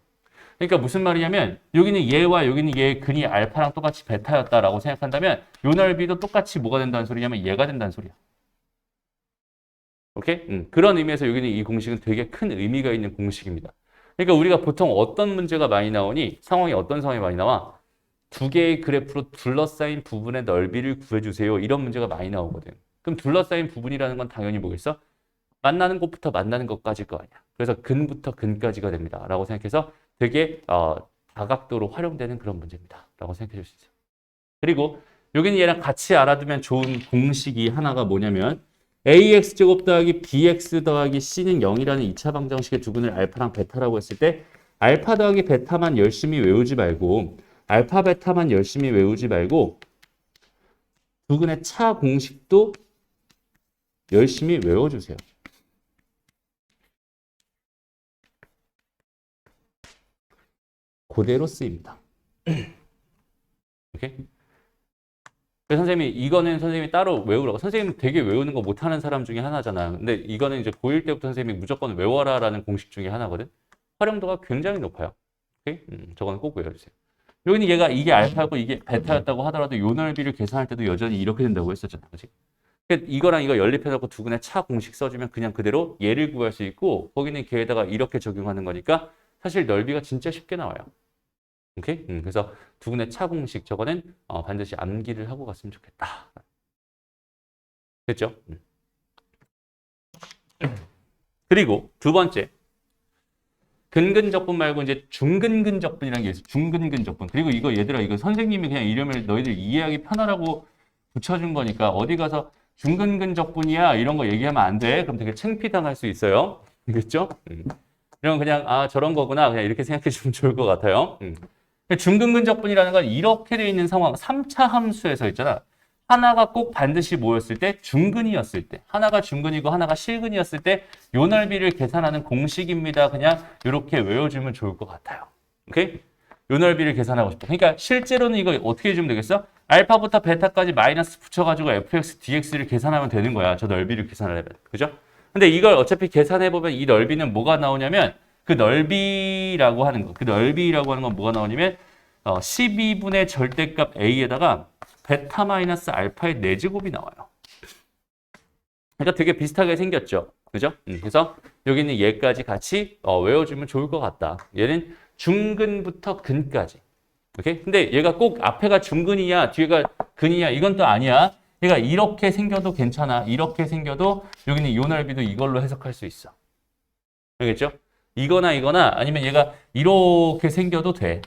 그러니까 무슨 말이냐면 여기는 얘와 여기는 얘의 근이 알파랑 똑같이 베타였다라고 생각한다면 요 넓이도 똑같이 뭐가 된다는 소리냐면 얘가 된다는 소리야. 오케이? 그런 의미에서 여기는 이 공식은 되게 큰 의미가 있는 공식입니다. 그러니까 우리가 보통 어떤 문제가 많이 나오니 상황이 어떤 상황이 많이 나와? 두 개의 그래프로 둘러싸인 부분의 넓이를 구해주세요. 이런 문제가 많이 나오거든. 그럼 둘러싸인 부분이라는 건 당연히 뭐겠어? 만나는 곳부터 만나는 것까지일 거 아니야. 그래서 근부터 근까지가 됩니다. 라고 생각해서 되게 다각도로 활용되는 그런 문제입니다. 라고 생각해 줄 수 있어요. 그리고 여기는 얘랑 같이 알아두면 좋은 공식이 하나가 뭐냐면 ax제곱 더하기 bx 더하기 c는 0이라는 2차 방정식의 두근을 알파랑 베타라고 했을 때 알파 더하기 베타만 열심히 외우지 말고 알파 베타만 열심히 외우지 말고 두근의 차 공식도 열심히 외워주세요. 그대로 쓰입니다. 오케이? 선생님이 이거는 선생님이 따로 외우라고. 선생님 되게 외우는 거 못하는 사람 중에 하나잖아. 근데 이거는 이제 고1 때부터 선생님이 무조건 외워라라는 공식 중에 하나거든. 활용도가 굉장히 높아요. 오케이? 저거는 꼭 외워주세요. 여기는 얘가 이게 알파고 이게 베타였다고 하더라도 요 넓이를 계산할 때도 여전히 이렇게 된다고 했었잖아. 그렇지? 이거랑 이거 연립해놓고 두근의 차 공식 써주면 그냥 그대로 얘를 구할 수 있고 거기는 걔에다가 이렇게 적용하는 거니까 사실 넓이가 진짜 쉽게 나와요. 오케이? 그래서 두근의 차 공식 저거는 반드시 암기를 하고 갔으면 좋겠다. 됐죠? 그리고 두 번째 근근적분 말고 이제 중근근적분이라는 게 있어요. 중근근적분. 그리고 이거 얘들아 이거 선생님이 그냥 이름을 너희들 이해하기 편하라고 붙여준 거니까 어디 가서 중근근적분이야 이런 거 얘기하면 안 돼. 그럼 되게 창피당할 수 있어요. 알겠죠? 이런 그냥 아 저런 거구나 그냥 이렇게 생각해 주면 좋을 것 같아요. 중근근적분이라는 건 이렇게 되어 있는 상황 3차 함수에서 있잖아. 하나가 꼭 반드시 뭐였을 때? 중근이었을 때. 하나가 중근이고 하나가 실근이었을 때 요 넓이를 계산하는 공식입니다. 그냥 이렇게 외워주면 좋을 것 같아요. 오케이? 요 넓이를 계산하고 싶어. 그러니까 실제로는 이거 어떻게 해주면 되겠어? 알파부터 베타까지 마이너스 붙여가지고 fx, dx를 계산하면 되는 거야. 저 넓이를 계산하려면. 그죠? 근데 이걸 어차피 계산해보면 이 넓이는 뭐가 나오냐면 그 넓이라고 하는 거. 그 넓이라고 하는 건 뭐가 나오냐면 12분의 절대값 a에다가 베타 마이너스 알파의 4제곱이 나와요. 그러니까 되게 비슷하게 생겼죠. 그죠? 그래서 여기는 얘까지 같이 외워주면 좋을 것 같다. 얘는 중근부터 근까지. 오케이? 근데 얘가 꼭 앞에가 중근이냐 뒤에가 근이냐 이건 또 아니야. 얘가 이렇게 생겨도 괜찮아. 이렇게 생겨도 여기는 이 넓이도 이걸로 해석할 수 있어. 알겠죠? 이거나 아니면 얘가 이렇게 생겨도 돼.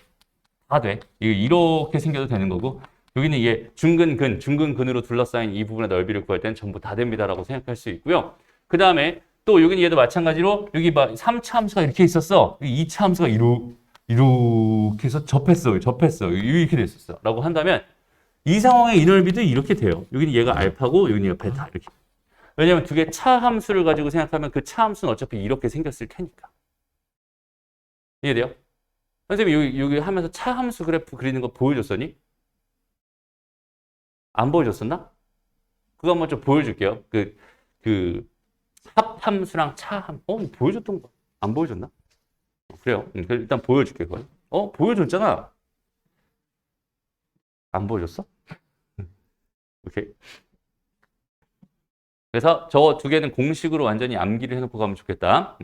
다 돼. 이렇게 생겨도 되는 거고 여기는 얘 중근근으로 둘러싸인 이 부분의 넓이를 구할 때는 전부 다 됩니다라고 생각할 수 있고요. 그 다음에 또 여기는 얘도 마찬가지로 여기 막 3차 함수가 이렇게 있었어. 2차 함수가 이렇게 해서 접했어. 이렇게 됐었어. 라고 한다면 이 상황의 이 넓이도 이렇게 돼요. 여기는 얘가 알파고 여기는 얘가 베타 이렇게. 왜냐면 두 개 차함수를 가지고 생각하면 그 차함수는 어차피 이렇게 생겼을 테니까. 이해돼요? 선생님이 여기 하면서 차함수 그래프 그리는 거 보여줬었니? 안 보여줬었나? 그거 한번 좀 보여줄게요. 그 합함수랑 차함. 보여줬던 거. 안 보여줬나? 그래요. 일단 보여줄게, 그걸. 보여줬잖아. 안 보여줬어? 오케이. 그래서 저 두 개는 공식으로 완전히 암기를 해놓고 가면 좋겠다.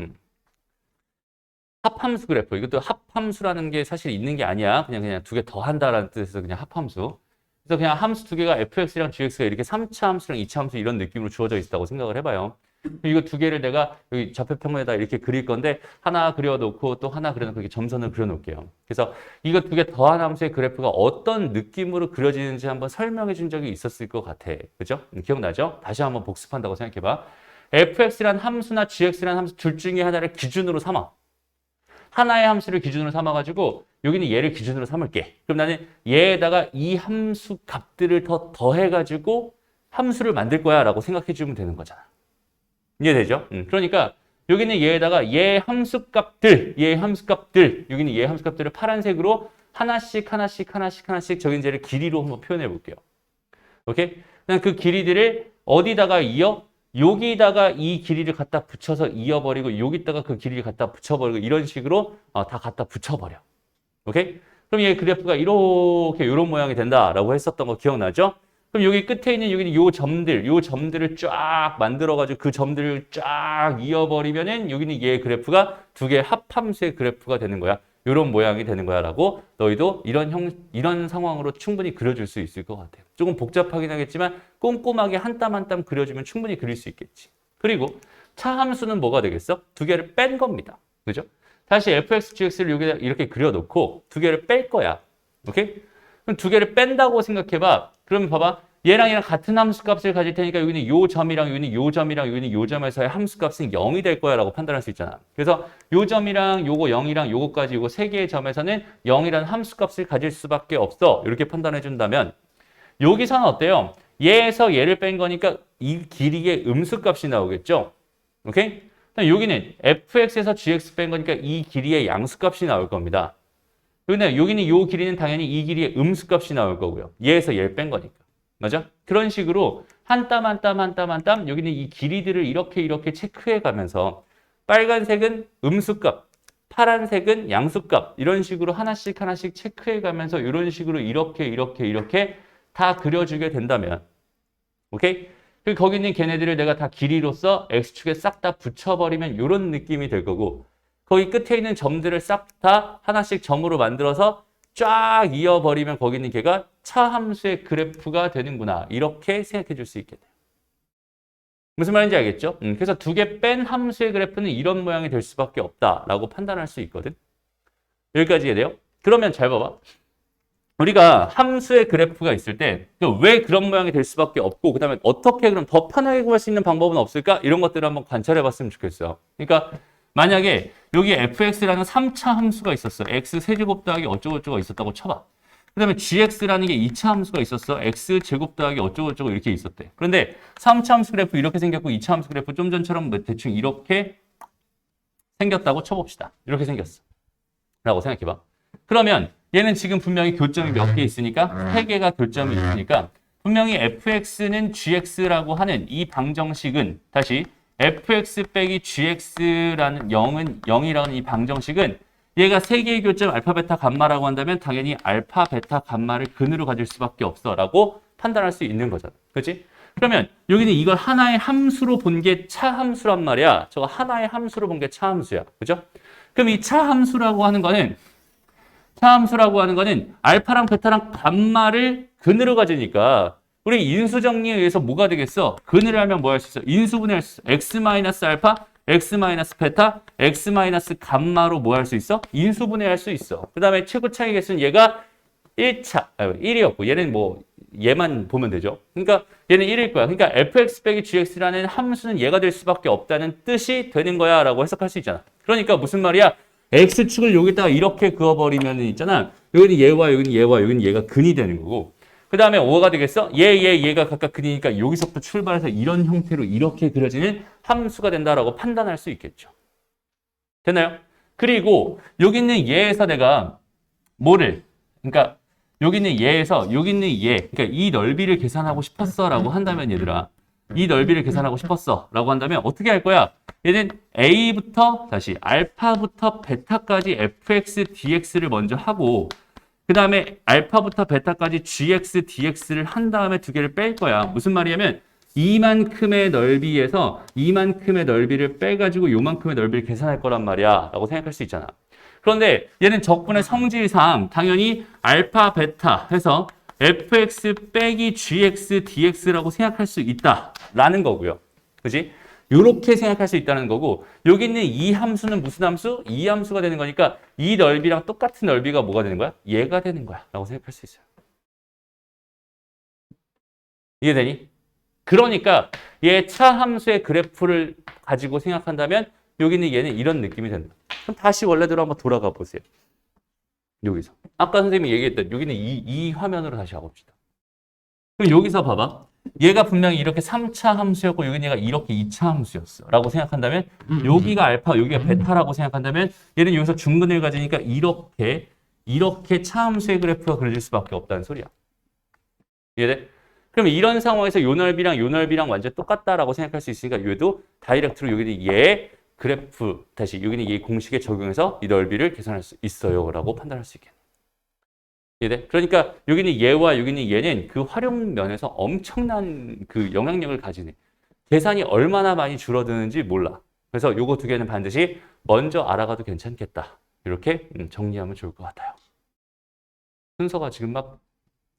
합함수 그래프. 이것도 합함수라는 게 사실 있는 게 아니야. 그냥 두 개 더 한다라는 뜻에서 그냥 합함수. 그래서 그냥 함수 두 개가 fx랑 gx가 이렇게 3차 함수랑 2차 함수 이런 느낌으로 주어져 있다고 생각을 해봐요. 이거 두 개를 내가 여기 좌표평면에다 이렇게 그릴 건데 하나 그려놓고 또 하나 그려놓고 이렇게 점선을 그려놓을게요. 그래서 이거 두 개 더한 함수의 그래프가 어떤 느낌으로 그려지는지 한번 설명해 준 적이 있었을 것 같아. 그죠? 기억나죠? 다시 한번 복습한다고 생각해봐. fx란 함수나 gx란 함수 둘 중에 하나를 기준으로 삼아. 하나의 함수를 기준으로 삼아가지고 여기는 얘를 기준으로 삼을게. 그럼 나는 얘에다가 이 함수 값들을 더 더해가지고 함수를 만들 거야 라고 생각해 주면 되는 거잖아. 이해되죠? 그러니까 여기는 얘에다가 얘 함수값들, 여기는 얘 함수값들을 파란색으로 하나씩 저긴 쟤를 길이로 한번 표현해 볼게요. 오케이? 그냥 그 길이들을 어디다가 이어? 여기다가 이 길이를 갖다 붙여서 이어버리고 여기다가 그 길이를 갖다 붙여버리고 이런 식으로 다 갖다 붙여버려. 오케이? 그럼 얘 그래프가 이렇게 이런 모양이 된다라고 했었던 거 기억나죠? 그럼 여기 끝에 있는 여기는 요 점들을 쫙 만들어가지고 그 점들을 쫙 이어버리면은 여기는 얘 그래프가 두 개의 합함수의 그래프가 되는 거야. 이런 모양이 되는 거야라고 너희도 이런 상황으로 충분히 그려줄 수 있을 것 같아요. 조금 복잡하긴 하겠지만 꼼꼼하게 한 땀 한 땀 그려주면 충분히 그릴 수 있겠지. 그리고 차함수는 뭐가 되겠어? 두 개를 뺀 겁니다. 그죠? 다시 fx, gx를 여기다 이렇게 그려놓고 두 개를 뺄 거야. 오케이? 그럼 두 개를 뺀다고 생각해봐. 그러면 봐봐. 얘랑 같은 함수값을 가질 테니까 여기는 요 점이랑 여기는 요 점이랑 여기는 요 점에서의 함수값은 0이 될 거야 라고 판단할 수 있잖아. 그래서 요 점이랑 요거 0이랑 요거까지 요거 세 개의 점에서는 0이라는 함수값을 가질 수밖에 없어. 이렇게 판단해 준다면 여기서는 어때요? 얘에서 얘를 뺀 거니까 이 길이의 음수값이 나오겠죠? 오케이? 여기는 fx에서 gx 뺀 거니까 이 길이의 양수값이 나올 겁니다. 여기는 요 길이는 당연히 이 길이의 음수값이 나올 거고요. 얘에서 얘를 뺀 거니까. 맞아? 그런 식으로 한 땀 한 땀 한 땀 한 땀 여기는 이 길이들을 이렇게 체크해 가면서 빨간색은 음수값, 파란색은 양수값 이런 식으로 하나씩 체크해 가면서 이런 식으로 이렇게 다 그려주게 된다면 오케이? 그리고 거기 있는 걔네들을 내가 다 길이로서 x축에 싹 다 붙여버리면 이런 느낌이 될 거고 거기 끝에 있는 점들을 싹 다 하나씩 점으로 만들어서 쫙 이어버리면 거기 있는 걔가 차함수의 그래프가 되는구나. 이렇게 생각해 줄 수 있겠네요. 무슨 말인지 알겠죠? 그래서 두 개 뺀 함수의 그래프는 이런 모양이 될 수밖에 없다라고 판단할 수 있거든. 여기까지 이해돼요? 그러면 잘 봐봐. 우리가 함수의 그래프가 있을 때 왜 그런 모양이 될 수밖에 없고 그 다음에 어떻게 그럼 더 편하게 구할 수 있는 방법은 없을까? 이런 것들을 한번 관찰해 봤으면 좋겠어요. 그러니까 만약에 여기 fx라는 3차 함수가 있었어. x 세제곱 더하기 어쩌고저쩌고 있었다고 쳐봐. 그 다음에 gx라는 게 2차 함수가 있었어. x 제곱 더하기 어쩌고저쩌고 이렇게 있었대. 그런데 3차 함수 그래프 이렇게 생겼고 2차 함수 그래프 좀 전처럼 대충 이렇게 생겼다고 쳐봅시다. 이렇게 생겼어. 라고 생각해봐. 그러면 얘는 지금 분명히 교점이 몇 개 있으니까 3개가 교점이 있으니까 분명히 fx는 gx라고 하는 이 방정식은 다시 fx 빼기 gx라는 0이라는 이 방정식은 얘가 3개의 교점 알파, 베타, 감마라고 한다면 당연히 알파, 베타, 감마를 근으로 가질 수밖에 없어 라고 판단할 수 있는 거잖아. 그렇지? 그러면 여기는 이걸 하나의 함수로 본 게 차함수란 말이야. 저거 하나의 함수로 본 게 차함수야. 그죠? 그럼 이 차함수라고 하는 거는 알파랑 베타랑 감마를 근으로 가지니까 우리 인수정리에 의해서 뭐가 되겠어? 근을 하면 뭐 할 수 있어? 인수분해할 수 있어. x-알파, x-베타, x-감마로 뭐 할 수 있어? 인수분해할 수 있어. 그 다음에 최고 차이 개수는 얘가 1이었고 얘는 얘만 보면 되죠. 그러니까 얘는 1일 거야. 그러니까 fx 빼기 gx라는 함수는 얘가 될 수밖에 없다는 뜻이 되는 거야 라고 해석할 수 있잖아. 그러니까 무슨 말이야? x축을 여기다가 이렇게 그어버리면 있잖아. 여기는 얘와 여기는 얘가 근이 되는 거고 그 다음에 뭐가 되겠어? 얘가 각각 그리니까 여기서부터 출발해서 이런 형태로 이렇게 그려지는 함수가 된다라고 판단할 수 있겠죠. 됐나요? 그리고 여기 있는 얘에서 내가 뭐를, 그러니까 여기 있는 얘에서 여기 있는 얘, 그러니까 이 넓이를 계산하고 싶었어라고 한다면 얘들아, 이 넓이를 계산하고 싶었어라고 한다면 어떻게 할 거야? 얘는 A부터 다시 알파부터 베타까지 fx, dx를 먼저 하고 그 다음에 알파부터 베타까지 gx, dx를 한 다음에 두 개를 뺄 거야. 무슨 말이냐면 이만큼의 넓이에서 이만큼의 넓이를 빼가지고 요만큼의 넓이를 계산할 거란 말이야 라고 생각할 수 있잖아. 그런데 얘는 적분의 성질상 당연히 알파, 베타 해서 fx 빼기 gx, dx라고 생각할 수 있다라는 거고요. 그지? 이렇게 생각할 수 있다는 거고 여기 있는 이 함수는 무슨 함수? 이 함수가 되는 거니까 이 넓이랑 똑같은 넓이가 뭐가 되는 거야? 얘가 되는 거야 라고 생각할 수 있어요. 이해되니? 그러니까 얘 차함수의 그래프를 가지고 생각한다면 여기 있는 얘는 이런 느낌이 된다. 그럼 다시 원래대로 한번 돌아가 보세요. 여기서. 아까 선생님이 얘기했던 여기는 이 화면으로 다시 가봅시다. 그럼 여기서 봐봐. 얘가 분명히 이렇게 3차 함수였고 여기는 얘가 이렇게 2차 함수였어 라고 생각한다면 여기가 알파, 여기가 베타라고 생각한다면 얘는 여기서 중근을 가지니까 이렇게 차함수의 그래프가 그려질 수밖에 없다는 소리야. 이해돼? 그러면 이런 상황에서 요 넓이랑 완전 똑같다라고 생각할 수 있으니까 얘도 다이렉트로 여기는 얘 그래프, 다시 여기는 얘 공식에 적용해서 이 넓이를 계산할 수 있어요 라고 판단할 수 있겠네. 이해돼? 그러니까 여기는 얘와 여기는 얘는 그 활용 면에서 엄청난 그 영향력을 가지네. 계산이 얼마나 많이 줄어드는지 몰라. 그래서 요거 두 개는 반드시 먼저 알아가도 괜찮겠다. 이렇게 정리하면 좋을 것 같아요. 순서가 지금 막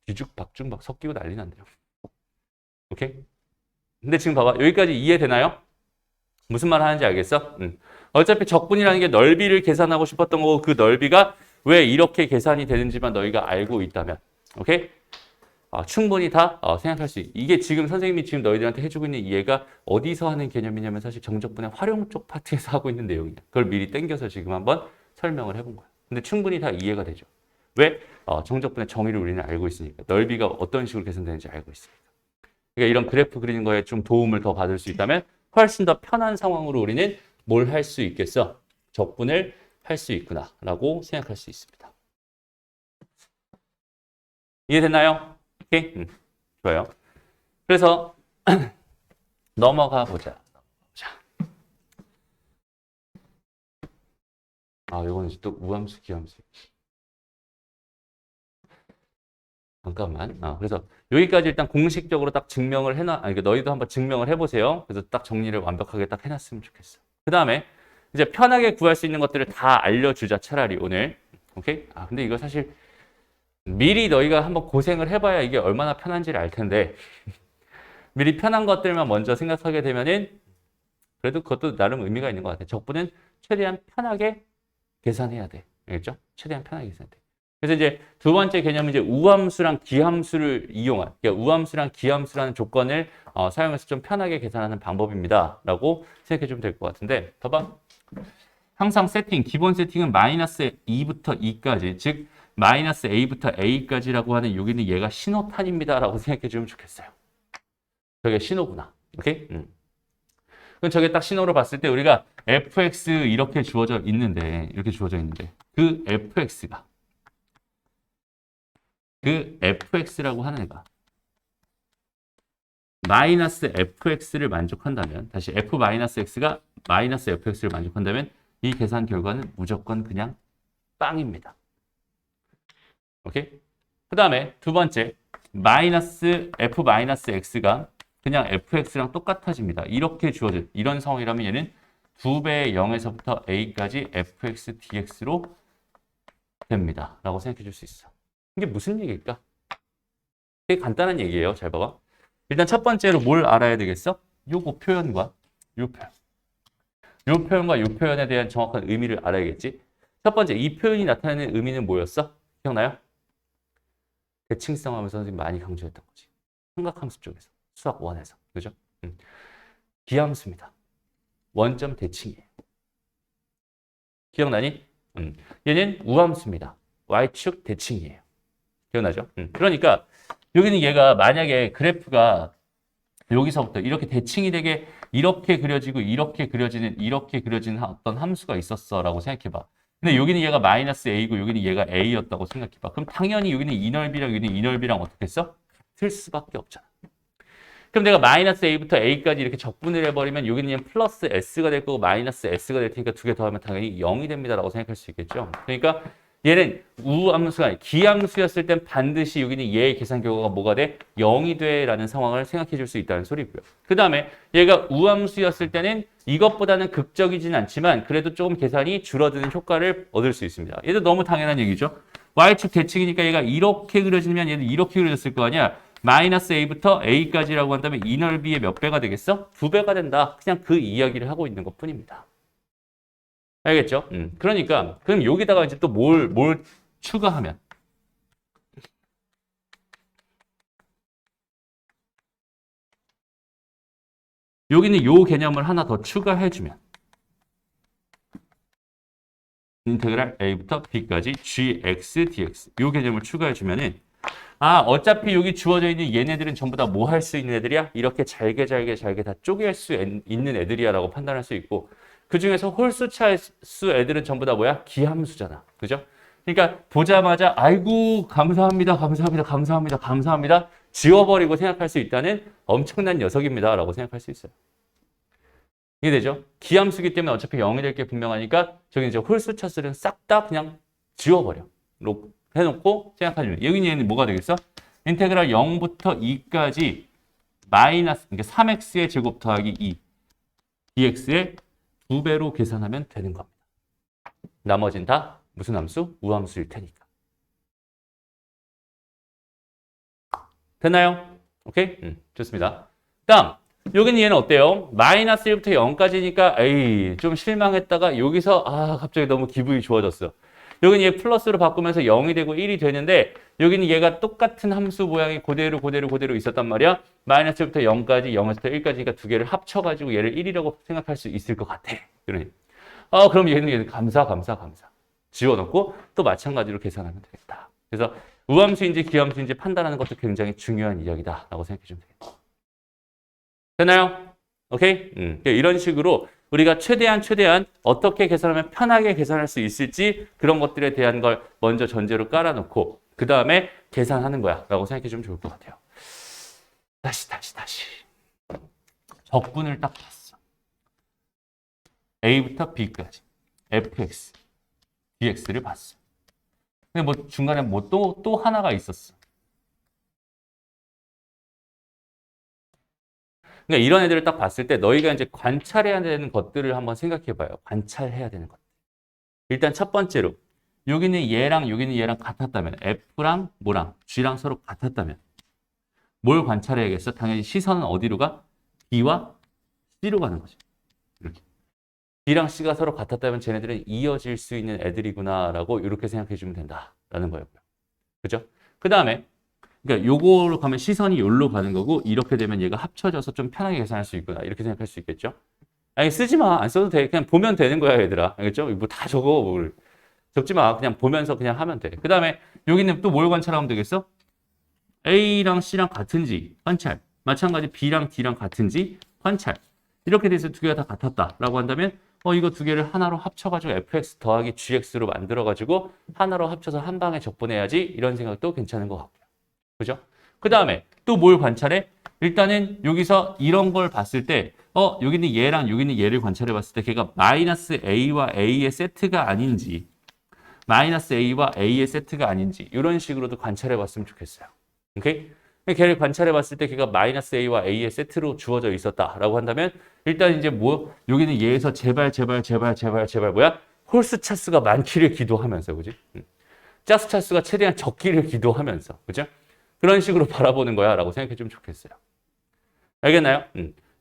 뒤죽박죽 막 섞이고 난리 난대요. 오케이? 근데 지금 봐봐. 여기까지 이해되나요? 무슨 말 하는지 알겠어? 어차피 적분이라는 게 넓이를 계산하고 싶었던 거고 그 넓이가 왜 이렇게 계산이 되는지만 너희가 알고 있다면 오케이? 충분히 다 생각할 수 이게 지금 선생님이 지금 너희들한테 해주고 있는 이해가 어디서 하는 개념이냐면 사실 정적분의 활용 쪽 파트에서 하고 있는 내용이야. 그걸 미리 땡겨서 지금 한번 설명을 해본 거야. 근데 충분히 다 이해가 되죠. 왜? 정적분의 정의를 우리는 알고 있으니까. 넓이가 어떤 식으로 계산되는지 알고 있으니까. 그러니까 이런 그래프 그리는 거에 좀 도움을 더 받을 수 있다면 훨씬 더 편한 상황으로 우리는 뭘 할 수 있겠어? 적분을 할 수 있구나 라고 생각할 수 있습니다. 이해됐나요? 오케이? 좋아요. 그래서 넘어가 보자. 이거는 또 우함수, 기함수. 잠깐만. 그래서 여기까지 일단 공식적으로 딱 증명을 그러니까 너희도 한번 증명을 해보세요. 그래서 딱 정리를 완벽하게 딱 해놨으면 좋겠어. 그 다음에 이제 편하게 구할 수 있는 것들을 다 알려주자, 차라리 오늘. 오케이? 근데 이거 사실 미리 너희가 한번 고생을 해봐야 이게 얼마나 편한지를 알 텐데 미리 편한 것들만 먼저 생각하게 되면은 그래도 그것도 나름 의미가 있는 것 같아. 적분은 최대한 편하게 계산해야 돼. 알겠죠? 최대한 편하게 계산해야 돼. 그래서 이제 두 번째 개념은 이제 우함수랑 기함수를 이용한, 그러니까 우함수랑 기함수라는 조건을 사용해서 좀 편하게 계산하는 방법입니다. 라고 생각해 주면 될 것 같은데, 봐봐. 항상 기본 세팅은 마이너스 2부터 2까지, 즉 마이너스 a부터 a까지라고 하는 여기는 얘가 신호탄입니다. 라고 생각해 주면 좋겠어요. 저게 신호구나. 오케이? 그럼 저게 딱 신호로 봤을 때 우리가 fx 이렇게 주어져 있는데 그 fx라고 하는 애가 마이너스 fx를 만족한다면, 다시 f-x가 마이너스 fx를 만족한다면 이 계산 결과는 무조건 그냥 빵입니다. 오케이? 그 다음에 두 번째, f-x가 그냥 fx랑 똑같아집니다. 이렇게 주어진 이런 상황이라면 얘는 2배의 0에서부터 a까지 fx dx로 됩니다. 라고 생각해 줄 수 있어. 이게 무슨 얘기일까? 되게 간단한 얘기예요. 잘 봐봐. 일단 첫 번째로 뭘 알아야 되겠어? 요거 표현과 요 표현. 요 표현과 요 표현에 대한 정확한 의미를 알아야겠지? 첫 번째, 이 표현이 나타내는 의미는 뭐였어? 기억나요? 대칭성 하면서 선생님이 많이 강조했던 거지. 삼각함수 쪽에서. 수학 1에서. 그죠? 기함수입니다. 원점 대칭이에요. 기억나니? 얘는 우함수입니다. Y축 대칭이에요. 기억나죠? 그러니까 여기는 얘가 만약에 그래프가 여기서부터 이렇게 대칭이 되게 이렇게 그려지고 이렇게 그려지는 어떤 함수가 있었어라고 생각해봐. 근데 여기는 얘가 마이너스 a고 여기는 얘가 a였다고 생각해봐. 그럼 당연히 여기는 이 넓이랑 여기는 이 넓이랑 어떻게 했어? 같을 수밖에 없잖아. 그럼 내가 마이너스 a부터 a까지 이렇게 적분을 해버리면 여기는 그냥 플러스 s가 될 거고 마이너스 s가 될 테니까 두 개 더하면 당연히 0이 됩니다라고 생각할 수 있겠죠. 그러니까 얘는 우함수가 아니라 기함수였을 땐 반드시 여기는 얘의 계산 결과가 뭐가 돼? 0이 돼 라는 상황을 생각해 줄 수 있다는 소리고요. 그 다음에 얘가 우함수였을 때는 이것보다는 극적이진 않지만 그래도 조금 계산이 줄어드는 효과를 얻을 수 있습니다. 얘도 너무 당연한 얘기죠. y축 대칭이니까 얘가 이렇게 그려지면 얘도 이렇게 그려졌을 거 아니야. 마이너스 a부터 a까지라고 한다면 이 넓이의 몇 배가 되겠어? 2배가 된다. 그냥 그 이야기를 하고 있는 것 뿐입니다. 알겠죠? 그러니까 그럼 여기다가 이제 또 뭘 추가하면 여기는 요 개념을 하나 더 추가해주면 인테그랄 a부터 b까지 gx dx 요 개념을 추가해주면은 어차피 여기 주어져 있는 얘네들은 전부 다 뭐 할 수 있는 애들이야? 이렇게 잘게 다 쪼갤 수 있는 애들이야 라고 판단할 수 있고 그 중에서 홀수차수 애들은 전부 다 뭐야? 기함수잖아. 그죠? 그러니까 보자마자 아이고 감사합니다. 지워버리고 생각할 수 있다는 엄청난 녀석입니다. 라고 생각할 수 있어요. 이해되죠? 기함수기 때문에 어차피 0이 될 게 분명하니까 저기 이제 홀수차수는 싹 다 그냥 지워버려. 해놓고 생각하시면 여기 얘는 뭐가 되겠어? 인테그랄 0부터 2까지 마이너스 그러니까 3x의 제곱 더하기 2 dx의 2배로 계산하면 되는 겁니다. 나머진 다 무슨 함수? 우함수일 테니까. 됐나요? 오케이? 좋습니다. 다음 여기는 얘는 어때요? 마이너스 1부터 0까지니까 에이 좀 실망했다가 여기서 갑자기 너무 기분이 좋아졌어. 여기는 얘 플러스로 바꾸면서 0이 되고 1이 되는데 여기는 얘가 똑같은 함수 모양이 그대로 있었단 말이야. 마이너스 1부터 0까지 0에서 1까지니까 두 개를 합쳐가지고 얘를 1이라고 생각할 수 있을 것 같아. 그러니 그럼 얘는 감사. 지워놓고 또 마찬가지로 계산하면 되겠다. 그래서 우함수인지 기함수인지 판단하는 것도 굉장히 중요한 이야기다 라고 생각해 주면 되겠다. 됐나요? 오케이? 이런 식으로 우리가 최대한 어떻게 계산하면 편하게 계산할 수 있을지 그런 것들에 대한 걸 먼저 전제로 깔아놓고 그 다음에 계산하는 거야 라고 생각해 주면 좋을 것 같아요. 다시 적분을 딱 봤어. a부터 b까지 fx, dx를 봤어. 근데 뭐 중간에 뭐 또 하나가 있었어. 그러니까 이런 애들을 딱 봤을 때 너희가 이제 관찰해야 되는 것들을 한번 생각해 봐요. 관찰해야 되는 것. 일단 첫 번째로 여기는 얘랑 같았다면 F랑 뭐랑 G랑 서로 같았다면 뭘 관찰해야겠어? 당연히 시선은 어디로 가? B와 C로 가는 거죠. 이렇게. B랑 C가 서로 같았다면 쟤네들은 이어질 수 있는 애들이구나라고 이렇게 생각해 주면 된다라는 거였고요. 그죠? 그 다음에 그러니까 요거로 가면 시선이 여기로 가는 거고 이렇게 되면 얘가 합쳐져서 좀 편하게 계산할 수 있구나 이렇게 생각할 수 있겠죠. 아니 쓰지 마. 안 써도 돼. 그냥 보면 되는 거야 얘들아. 알겠죠? 뭐 다 적어. 뭘. 적지 마. 그냥 보면서 그냥 하면 돼. 그 다음에 여기는 또 뭘 관찰하면 되겠어? A랑 C랑 같은지 관찰. 마찬가지 B랑 D랑 같은지 관찰. 이렇게 돼서 두 개가 다 같았다라고 한다면 이거 두 개를 하나로 합쳐가지고 fx 더하기 gx로 만들어가지고 하나로 합쳐서 한 방에 적분해야지 이런 생각도 괜찮은 것 같고요. 그죠? 그 다음에 또 뭘 관찰해? 일단은 여기서 이런 걸 봤을 때 여기는 얘랑 여기는 얘를 관찰해 봤을 때 걔가 마이너스 a와 a의 세트가 아닌지 마이너스 a와 a의 세트가 아닌지 이런 식으로도 관찰해 봤으면 좋겠어요. 오케이? 걔를 관찰해 봤을 때 걔가 마이너스 a와 a의 세트로 주어져 있었다라고 한다면 일단 이제 여기는 얘에서 제발 뭐야? 홀수 차수가 많기를 기도하면서 그지? 짜수 차수가 최대한 적기를 기도하면서 그죠? 그런 식으로 바라보는 거야 라고 생각해 주면 좋겠어요. 알겠나요?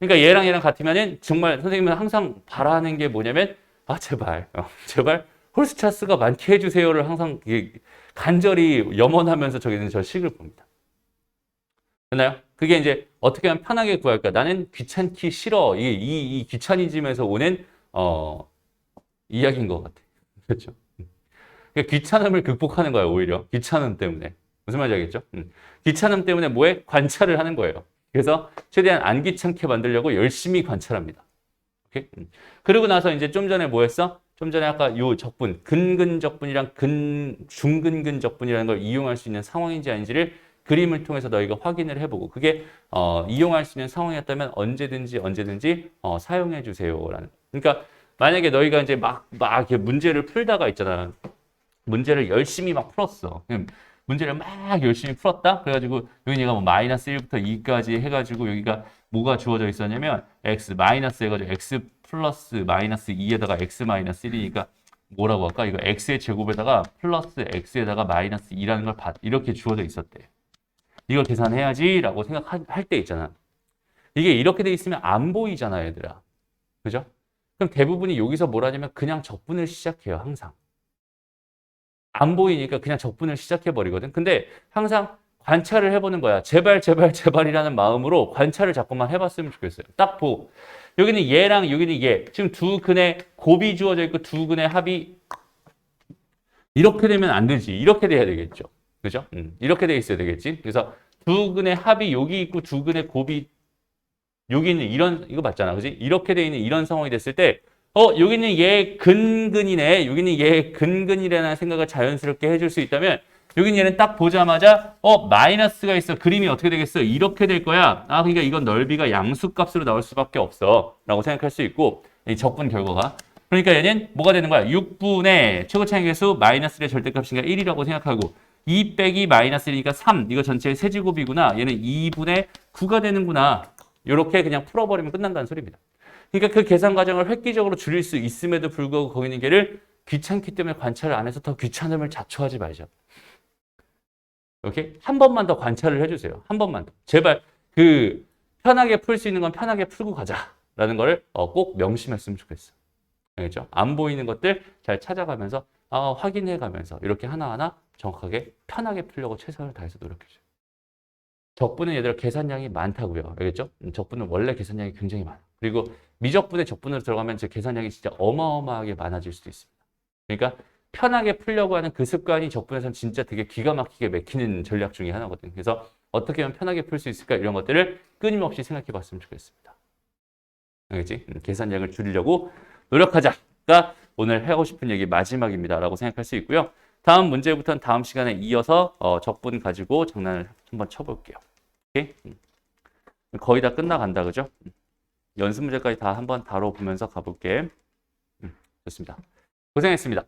그러니까 얘랑 같으면은 정말 선생님은 항상 바라는 게 뭐냐면 제발 홀수 차수가 많게 해주세요를 항상 간절히 염원하면서 저기는 저 식을 봅니다. 됐나요? 그게 이제 어떻게 하면 편하게 구할까? 나는 귀찮기 싫어. 이 귀차니즘에서 오는 이야기인 것 같아. 그렇죠? 그러니까 귀찮음을 극복하는 거야 오히려 귀찮음 때문에. 무슨 말인지 알겠죠? 귀찮음 때문에 뭐해? 관찰을 하는 거예요. 그래서 최대한 안 귀찮게 만들려고 열심히 관찰합니다. 오케이? 그러고 나서 이제 좀 전에 뭐 했어? 좀 전에 아까 요 적분, 근근적분이랑 중근근적분이라는 걸 이용할 수 있는 상황인지 아닌지를 그림을 통해서 너희가 확인을 해보고 그게 이용할 수 있는 상황이었다면 언제든지 사용해 주세요라는. 그러니까 만약에 너희가 이제 막 이렇게 문제를 풀다가 있잖아. 문제를 열심히 막 풀었어. 문제를 막 열심히 풀었다. 그래가지고 여기 얘가 뭐 마이너스 1부터 2까지 해가지고 여기가 뭐가 주어져 있었냐면 x 마이너스 해가지고 x 플러스 마이너스 2에다가 x 마이너스 1이니까 뭐라고 할까? 이거 x의 제곱에다가 플러스 x에다가 마이너스 2라는 걸 이렇게 주어져 있었대. 이걸 계산해야지라고 생각할 때 있잖아. 이게 이렇게 돼 있으면 안 보이잖아, 얘들아. 그죠? 그럼 대부분이 여기서 뭘 하냐면 그냥 적분을 시작해요, 항상. 안 보이니까 그냥 적분을 시작해버리거든. 근데 항상 관찰을 해보는 거야. 제발이라는 마음으로 관찰을 자꾸만 해봤으면 좋겠어요. 딱 보고. 여기는 얘랑 여기는 얘. 지금 두 근의 곱이 주어져 있고 두 근의 합이 이렇게 되면 안 되지. 이렇게 돼야 되겠죠. 그죠? 이렇게 돼 있어야 되겠지. 그래서 두 근의 합이 여기 있고 두 근의 곱이 여기 있는 이거 맞잖아. 그지? 이렇게 돼 있는 이런 상황이 됐을 때 여기는 얘 근근이네. 여기는 얘 근근이라는 생각을 자연스럽게 해줄 수 있다면 여기는 얘는 딱 보자마자 마이너스가 있어. 그림이 어떻게 되겠어? 이렇게 될 거야. 그러니까 이건 넓이가 양수값으로 나올 수밖에 없어. 라고 생각할 수 있고 이 적분 결과가. 그러니까 얘는 뭐가 되는 거야? 6분의 최고 차이 계수 마이너스의 절대값인가 1이라고 생각하고 2 빼기 마이너스 1이니까 3. 이거 전체의 세제곱이구나. 얘는 2분의 9가 되는구나. 이렇게 그냥 풀어버리면 끝난다는 소리입니다. 그러니까 그 계산 과정을 획기적으로 줄일 수 있음에도 불구하고 거기 있는 게를 귀찮기 때문에 관찰을 안 해서 더 귀찮음을 자초하지 말자. 오케이? 한 번만 더 관찰을 해주세요. 한 번만 더. 제발 편하게 풀 수 있는 건 편하게 풀고 가자라는 거를 꼭 명심했으면 좋겠어. 알겠죠? 안 보이는 것들 잘 찾아가면서 확인해가면서 이렇게 하나하나 정확하게 편하게 풀려고 최선을 다해서 노력해줘요. 적분은 얘들아 계산량이 많다고요. 알겠죠? 적분은 원래 계산량이 굉장히 많아. 그리고 미적분에 적분으로 들어가면 제 계산량이 진짜 어마어마하게 많아질 수도 있습니다. 그러니까 편하게 풀려고 하는 그 습관이 적분에서는 진짜 되게 기가 막히게 맥히는 전략 중에 하나거든요. 그래서 어떻게 하면 편하게 풀 수 있을까 이런 것들을 끊임없이 생각해 봤으면 좋겠습니다. 알겠지? 계산량을 줄이려고 노력하자가 오늘 하고 싶은 얘기 마지막입니다. 라고 생각할 수 있고요. 다음 문제부터는 다음 시간에 이어서 적분 가지고 장난을 한번 쳐볼게요. 오케이? 거의 다 끝나간다. 그죠? 연습 문제까지 다 한번 다뤄보면서 가볼게. 좋습니다. 고생했습니다.